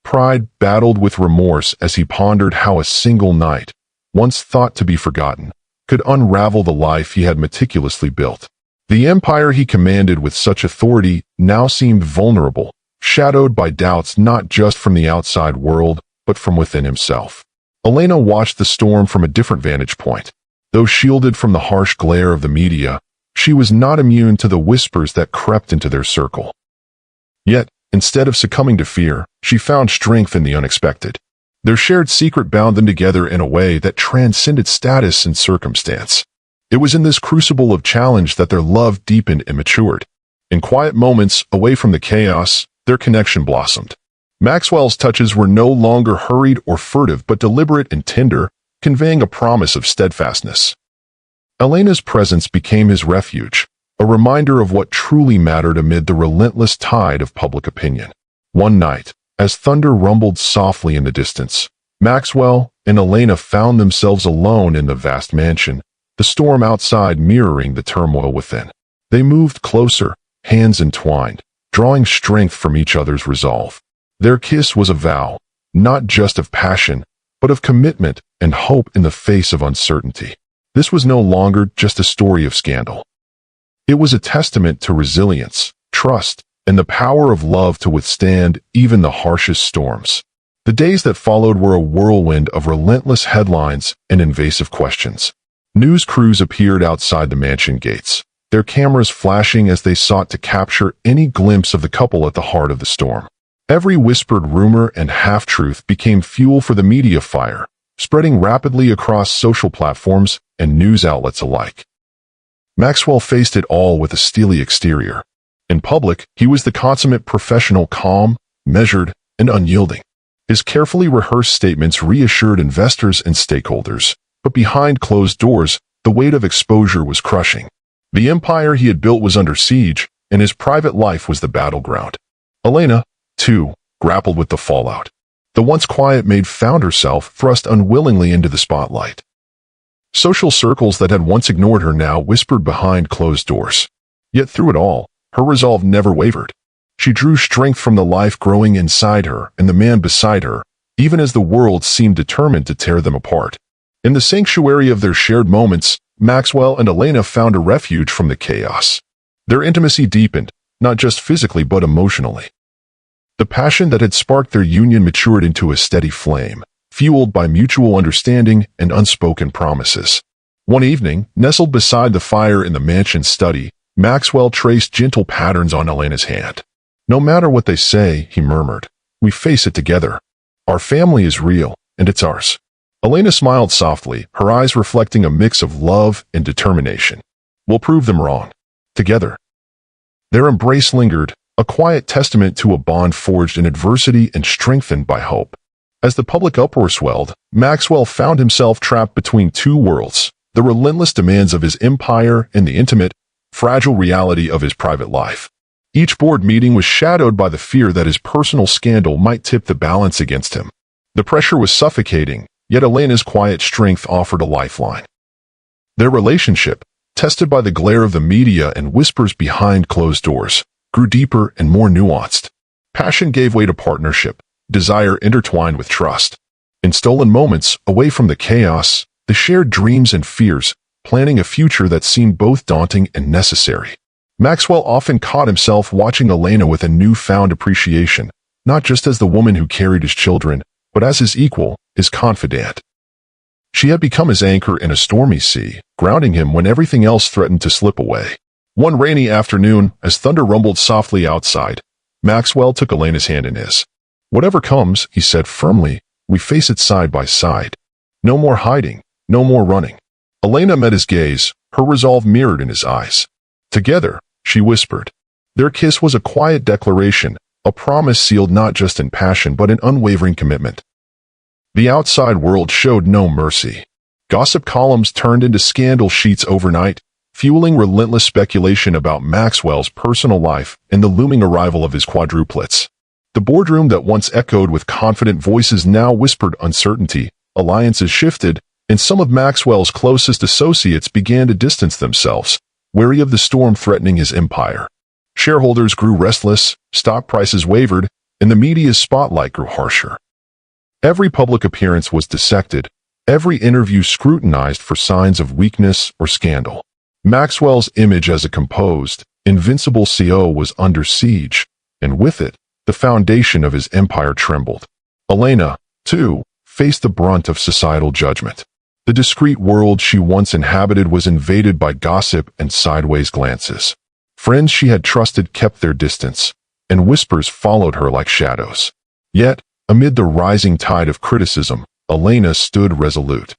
Pride battled with remorse as he pondered how a single night, once thought to be forgotten, could unravel the life he had meticulously built. The empire he commanded with such authority now seemed vulnerable, shadowed by doubts not just from the outside world, but from within himself. Elena watched the storm from a different vantage point. Though shielded from the harsh glare of the media, she was not immune to the whispers that crept into their circle. Yet, instead of succumbing to fear, she found strength in the unexpected. Their shared secret bound them together in a way that transcended status and circumstance. It was in this crucible of challenge that their love deepened and matured. In quiet moments, away from the chaos, their connection blossomed. Maxwell's touches were no longer hurried or furtive but deliberate and tender, conveying a promise of steadfastness. Elena's presence became his refuge, a reminder of what truly mattered amid the relentless tide of public opinion. One night, as thunder rumbled softly in the distance, Maxwell and Elena found themselves alone in the vast mansion, the storm outside mirroring the turmoil within. They moved closer, hands entwined, drawing strength from each other's resolve. Their kiss was a vow, not just of passion, but of commitment and hope in the face of uncertainty. This was no longer just a story of scandal. It was a testament to resilience, trust, and the power of love to withstand even the harshest storms. The days that followed were a whirlwind of relentless headlines and invasive questions. News crews appeared outside the mansion gates, their cameras flashing as they sought to capture any glimpse of the couple at the heart of the storm. Every whispered rumor and half-truth became fuel for the media fire, spreading rapidly across social platforms and news outlets alike. Maxwell faced it all with a steely exterior. In public, he was the consummate professional, calm, measured, and unyielding. His carefully rehearsed statements reassured investors and stakeholders, but behind closed doors, the weight of exposure was crushing. The empire he had built was under siege, and his private life was the battleground. Elena, too, grappled with the fallout. The once quiet maid found herself thrust unwillingly into the spotlight. Social circles that had once ignored her now whispered behind closed doors. Yet through it all, her resolve never wavered. She drew strength from the life growing inside her and the man beside her, even as the world seemed determined to tear them apart. In the sanctuary of their shared moments, Maxwell and Elena found a refuge from the chaos. Their intimacy deepened, not just physically but emotionally. The passion that had sparked their union matured into a steady flame, fueled by mutual understanding and unspoken promises. One evening, nestled beside the fire in the mansion's study, Maxwell traced gentle patterns on Elena's hand. "No matter what they say," he murmured, "we face it together. Our family is real, and it's ours." Elena smiled softly, her eyes reflecting a mix of love and determination. "We'll prove them wrong. Together." Their embrace lingered, a quiet testament to a bond forged in adversity and strengthened by hope. As the public uproar swelled, Maxwell found himself trapped between two worlds, the relentless demands of his empire and the intimate, fragile reality of his private life. Each board meeting was shadowed by the fear that his personal scandal might tip the balance against him. The pressure was suffocating, yet Elena's quiet strength offered a lifeline. Their relationship, tested by the glare of the media and whispers behind closed doors, grew deeper and more nuanced. Passion gave way to partnership, desire intertwined with trust. In stolen moments, away from the chaos, they shared dreams and fears, planning a future that seemed both daunting and necessary. Maxwell often caught himself watching Elena with a newfound appreciation, not just as the woman who carried his children, but as his equal, his confidant. She had become his anchor in a stormy sea, grounding him when everything else threatened to slip away. One rainy afternoon, as thunder rumbled softly outside, Maxwell took Elena's hand in his. "Whatever comes," he said firmly, "we face it side by side. No more hiding, no more running." Elena met his gaze, her resolve mirrored in his eyes. "Together," she whispered. Their kiss was a quiet declaration, a promise sealed not just in passion but in unwavering commitment. The outside world showed no mercy. Gossip columns turned into scandal sheets overnight, fueling relentless speculation about Maxwell's personal life and the looming arrival of his quadruplets. The boardroom that once echoed with confident voices now whispered uncertainty. Alliances shifted, and some of Maxwell's closest associates began to distance themselves, wary of the storm threatening his empire. Shareholders grew restless, stock prices wavered, and the media's spotlight grew harsher. Every public appearance was dissected, every interview scrutinized for signs of weakness or scandal. Maxwell's image as a composed, invincible CEO was under siege, and with it, the foundation of his empire trembled. Elena, too, faced the brunt of societal judgment. The discreet world she once inhabited was invaded by gossip and sideways glances. Friends she had trusted kept their distance, and whispers followed her like shadows. Yet, amid the rising tide of criticism, Elena stood resolute.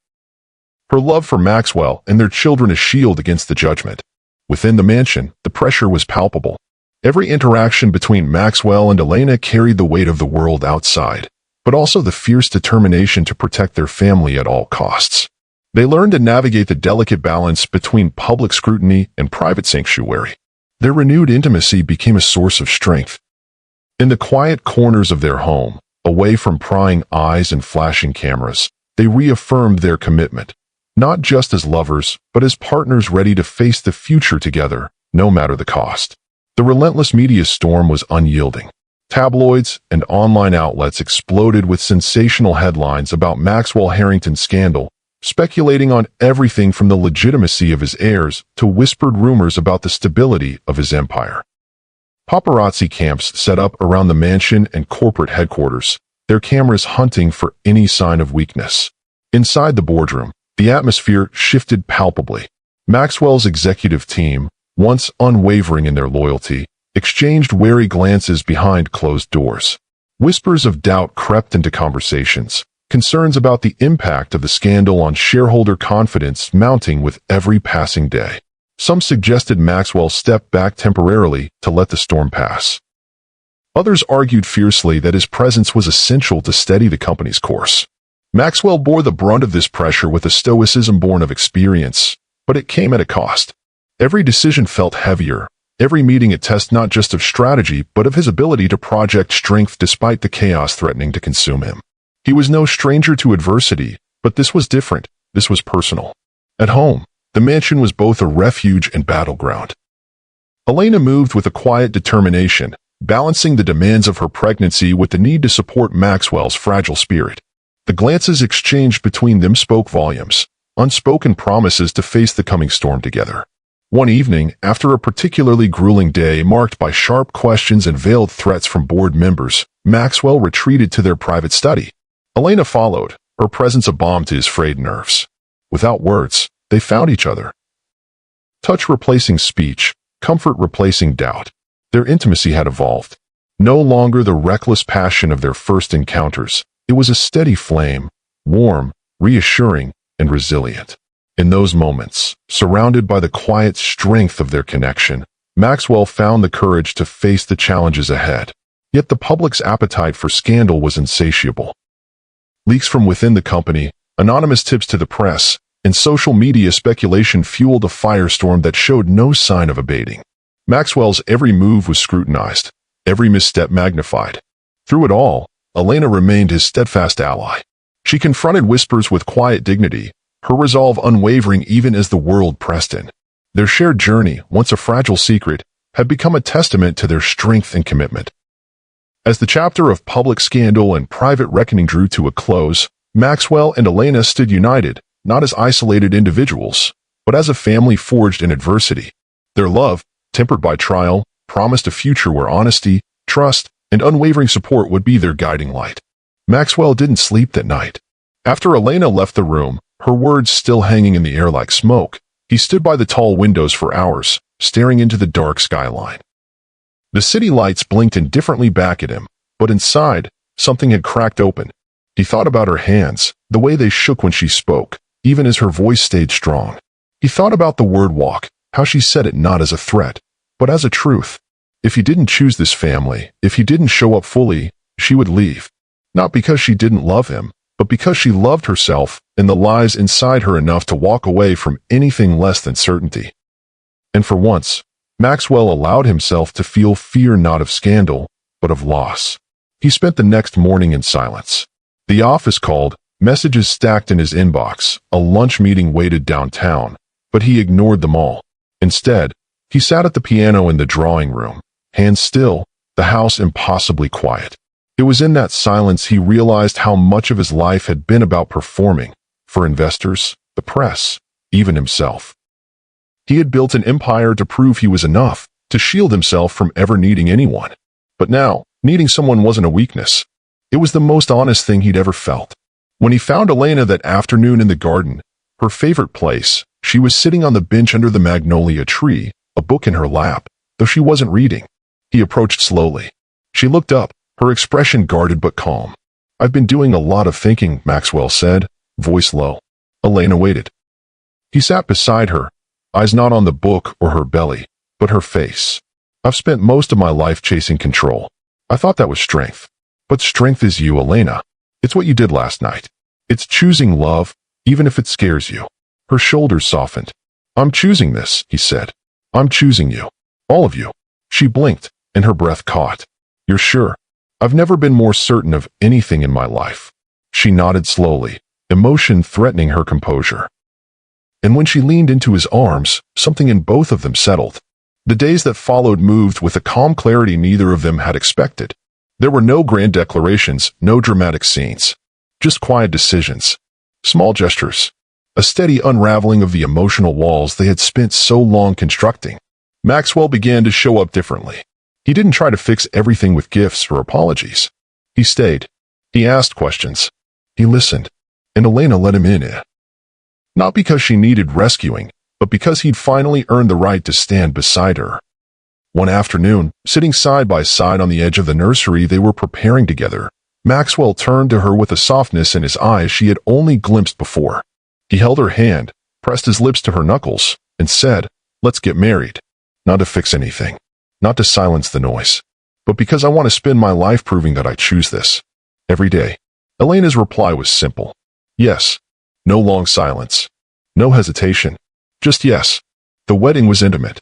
Her love for Maxwell and their children a shield against the judgment. Within the mansion, the pressure was palpable. Every interaction between Maxwell and Elena carried the weight of the world outside, but also the fierce determination to protect their family at all costs. They learned to navigate the delicate balance between public scrutiny and private sanctuary. Their renewed intimacy became a source of strength. In the quiet corners of their home, away from prying eyes and flashing cameras, they reaffirmed their commitment, not just as lovers, but as partners ready to face the future together, no matter the cost. The relentless media storm was unyielding. Tabloids and online outlets exploded with sensational headlines about Maxwell Harrington's scandal, speculating on everything from the legitimacy of his heirs to whispered rumors about the stability of his empire. Paparazzi camps set up around the mansion and corporate headquarters, their cameras hunting for any sign of weakness. Inside the boardroom, the atmosphere shifted palpably. Maxwell's executive team, once unwavering in their loyalty, exchanged wary glances behind closed doors. Whispers of doubt crept into conversations, concerns about the impact of the scandal on shareholder confidence mounting with every passing day. Some suggested Maxwell step back temporarily to let the storm pass. Others argued fiercely that his presence was essential to steady the company's course. Maxwell bore the brunt of this pressure with a stoicism born of experience, but it came at a cost. Every decision felt heavier, every meeting a test not just of strategy but of his ability to project strength despite the chaos threatening to consume him. He was no stranger to adversity, but this was different, this was personal. At home, the mansion was both a refuge and battleground. Elena moved with a quiet determination, balancing the demands of her pregnancy with the need to support Maxwell's fragile spirit. The glances exchanged between them spoke volumes, unspoken promises to face the coming storm together. One evening, after a particularly grueling day marked by sharp questions and veiled threats from board members, Maxwell retreated to their private study. Elena followed, her presence a balm to his frayed nerves. Without words, they found each other. Touch replacing speech, comfort replacing doubt. Their intimacy had evolved. No longer the reckless passion of their first encounters, it was a steady flame, warm, reassuring, and resilient. In those moments, surrounded by the quiet strength of their connection, Maxwell found the courage to face the challenges ahead. Yet the public's appetite for scandal was insatiable. Leaks from within the company, anonymous tips to the press, and social media speculation fueled a firestorm that showed no sign of abating. Maxwell's every move was scrutinized, every misstep magnified. Through it all, Elena remained his steadfast ally. She confronted whispers with quiet dignity, her resolve unwavering even as the world pressed in. Their shared journey, once a fragile secret, had become a testament to their strength and commitment. As the chapter of public scandal and private reckoning drew to a close, Maxwell and Elena stood united, not as isolated individuals, but as a family forged in adversity. Their love, tempered by trial, promised a future where honesty, trust, and unwavering support would be their guiding light. Maxwell didn't sleep that night. After Elena left the room, her words still hanging in the air like smoke, he stood by the tall windows for hours, staring into the dark skyline. The city lights blinked indifferently back at him, but inside, something had cracked open. He thought about her hands, the way they shook when she spoke, even as her voice stayed strong. He thought about the word walk, how she said it not as a threat, but as a truth. If he didn't choose this family, if he didn't show up fully, she would leave. Not because she didn't love him, but because she loved herself and the lies inside her enough to walk away from anything less than certainty. And for once, Maxwell allowed himself to feel fear not of scandal, but of loss. He spent the next morning in silence. The office called, messages stacked in his inbox, a lunch meeting waited downtown, but he ignored them all. Instead, he sat at the piano in the drawing room, hands still, the house impossibly quiet. It was in that silence he realized how much of his life had been about performing, for investors, the press, even himself. He had built an empire to prove he was enough, to shield himself from ever needing anyone. But now, needing someone wasn't a weakness. It was the most honest thing he'd ever felt. When he found Elena that afternoon in the garden, her favorite place, she was sitting on the bench under the magnolia tree, a book in her lap, though she wasn't reading. He approached slowly. She looked up, her expression guarded but calm. "I've been doing a lot of thinking," Maxwell said, voice low. Elena waited. He sat beside her, eyes not on the book or her belly, but her face. "I've spent most of my life chasing control. I thought that was strength. But strength is you, Elena. It's what you did last night. It's choosing love, even if it scares you." Her shoulders softened. "I'm choosing this," he said. "I'm choosing you. All of you." She blinked, and her breath caught. "You're sure?" "I've never been more certain of anything in my life." She nodded slowly, emotion threatening her composure. And when she leaned into his arms, something in both of them settled. The days that followed moved with a calm clarity neither of them had expected. There were no grand declarations, no dramatic scenes. Just quiet decisions. Small gestures. A steady unraveling of the emotional walls they had spent so long constructing. Maxwell began to show up differently. He didn't try to fix everything with gifts or apologies. He stayed. He asked questions. He listened. And Elena let him in. Not because she needed rescuing, but because he'd finally earned the right to stand beside her. One afternoon, sitting side by side on the edge of the nursery they were preparing together, Maxwell turned to her with a softness in his eyes she had only glimpsed before. He held her hand, pressed his lips to her knuckles, and said, "Let's get married. Not to fix anything. Not to silence the noise. But because I want to spend my life proving that I choose this. Every day." Elena's reply was simple. Yes. No long silence. No hesitation. Just yes. The wedding was intimate.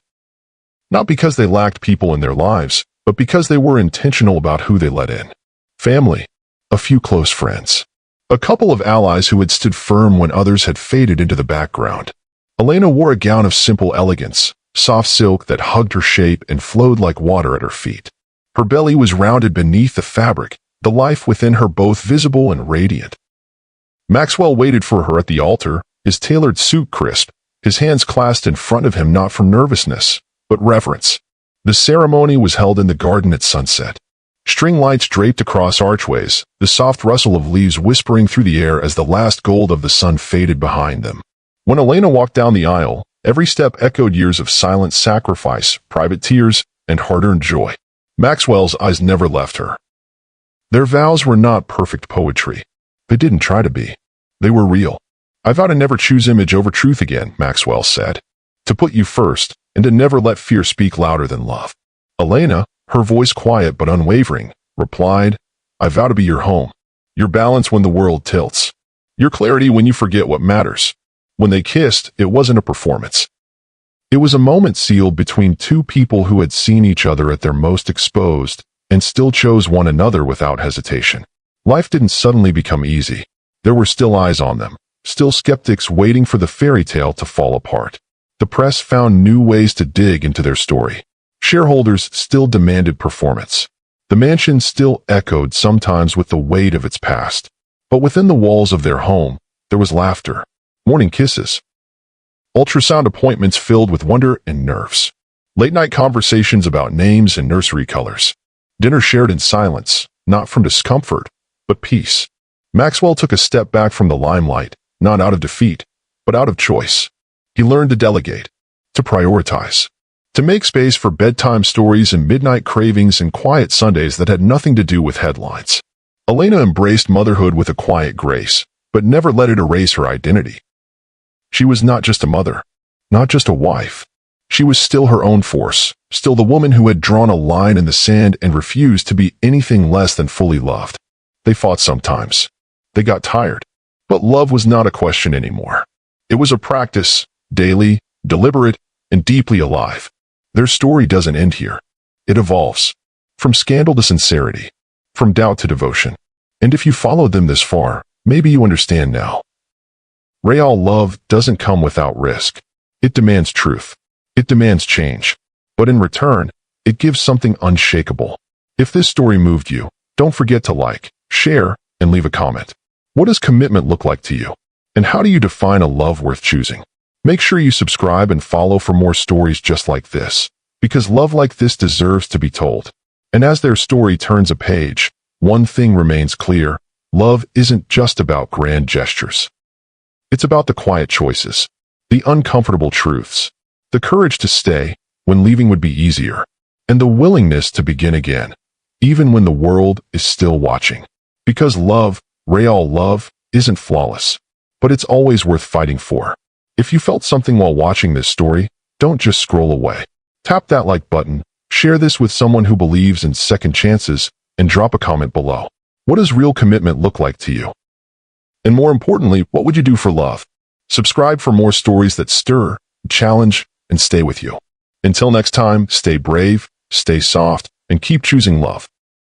Not because they lacked people in their lives, but because they were intentional about who they let in. Family. A few close friends. A couple of allies who had stood firm when others had faded into the background. Elena wore a gown of simple elegance, soft silk that hugged her shape and flowed like water at her feet. Her belly was rounded beneath the fabric, the life within her both visible and radiant. Maxwell waited for her at the altar, his tailored suit crisp, his hands clasped in front of him not from nervousness, but reverence. The ceremony was held in the garden at sunset. String lights draped across archways, the soft rustle of leaves whispering through the air as the last gold of the sun faded behind them. When Elena walked down the aisle, every step echoed years of silent sacrifice, private tears, and hard-earned joy. Maxwell's eyes never left her. Their vows were not perfect poetry. They didn't try to be. They were real. "I vow to never choose image over truth again," Maxwell said. "To put you first, and to never let fear speak louder than love." Elena, her voice quiet but unwavering, replied, "I vow to be your home, your balance when the world tilts, your clarity when you forget what matters. When they kissed, it wasn't a performance. It was a moment sealed between two people who had seen each other at their most exposed and still chose one another without hesitation. Life didn't suddenly become easy. There were still eyes on them, still skeptics waiting for the fairy tale to fall apart. The press found new ways to dig into their story. Shareholders still demanded performance. The mansion still echoed sometimes with the weight of its past. But within the walls of their home, there was laughter, morning kisses, ultrasound appointments filled with wonder and nerves, late-night conversations about names and nursery colors, dinner shared in silence, not from discomfort, but peace. Maxwell took a step back from the limelight, not out of defeat, but out of choice. He learned to delegate, to prioritize, to make space for bedtime stories and midnight cravings and quiet Sundays that had nothing to do with headlines. Elena embraced motherhood with a quiet grace, but never let it erase her identity. She was not just a mother, not just a wife. She was still her own force, still the woman who had drawn a line in the sand and refused to be anything less than fully loved. They fought sometimes. They got tired. But love was not a question anymore. It was a practice, daily, deliberate, and deeply alive. Their story doesn't end here. It evolves. From scandal to sincerity. From doubt to devotion. And if you followed them this far, maybe you understand now. Real love doesn't come without risk. It demands truth. It demands change. But in return, it gives something unshakable. If this story moved you, don't forget to like, share, and leave a comment. What does commitment look like to you? And how do you define a love worth choosing? Make sure you subscribe and follow for more stories just like this, because love like this deserves to be told. And as their story turns a page, one thing remains clear: love isn't just about grand gestures. It's about the quiet choices, the uncomfortable truths, the courage to stay when leaving would be easier, and the willingness to begin again, even when the world is still watching. Because love, real love, isn't flawless, but it's always worth fighting for. If you felt something while watching this story, don't just scroll away. Tap that like button, share this with someone who believes in second chances, and drop a comment below. What does real commitment look like to you? And more importantly, what would you do for love? Subscribe for more stories that stir, challenge, and stay with you. Until next time, stay brave, stay soft, and keep choosing love.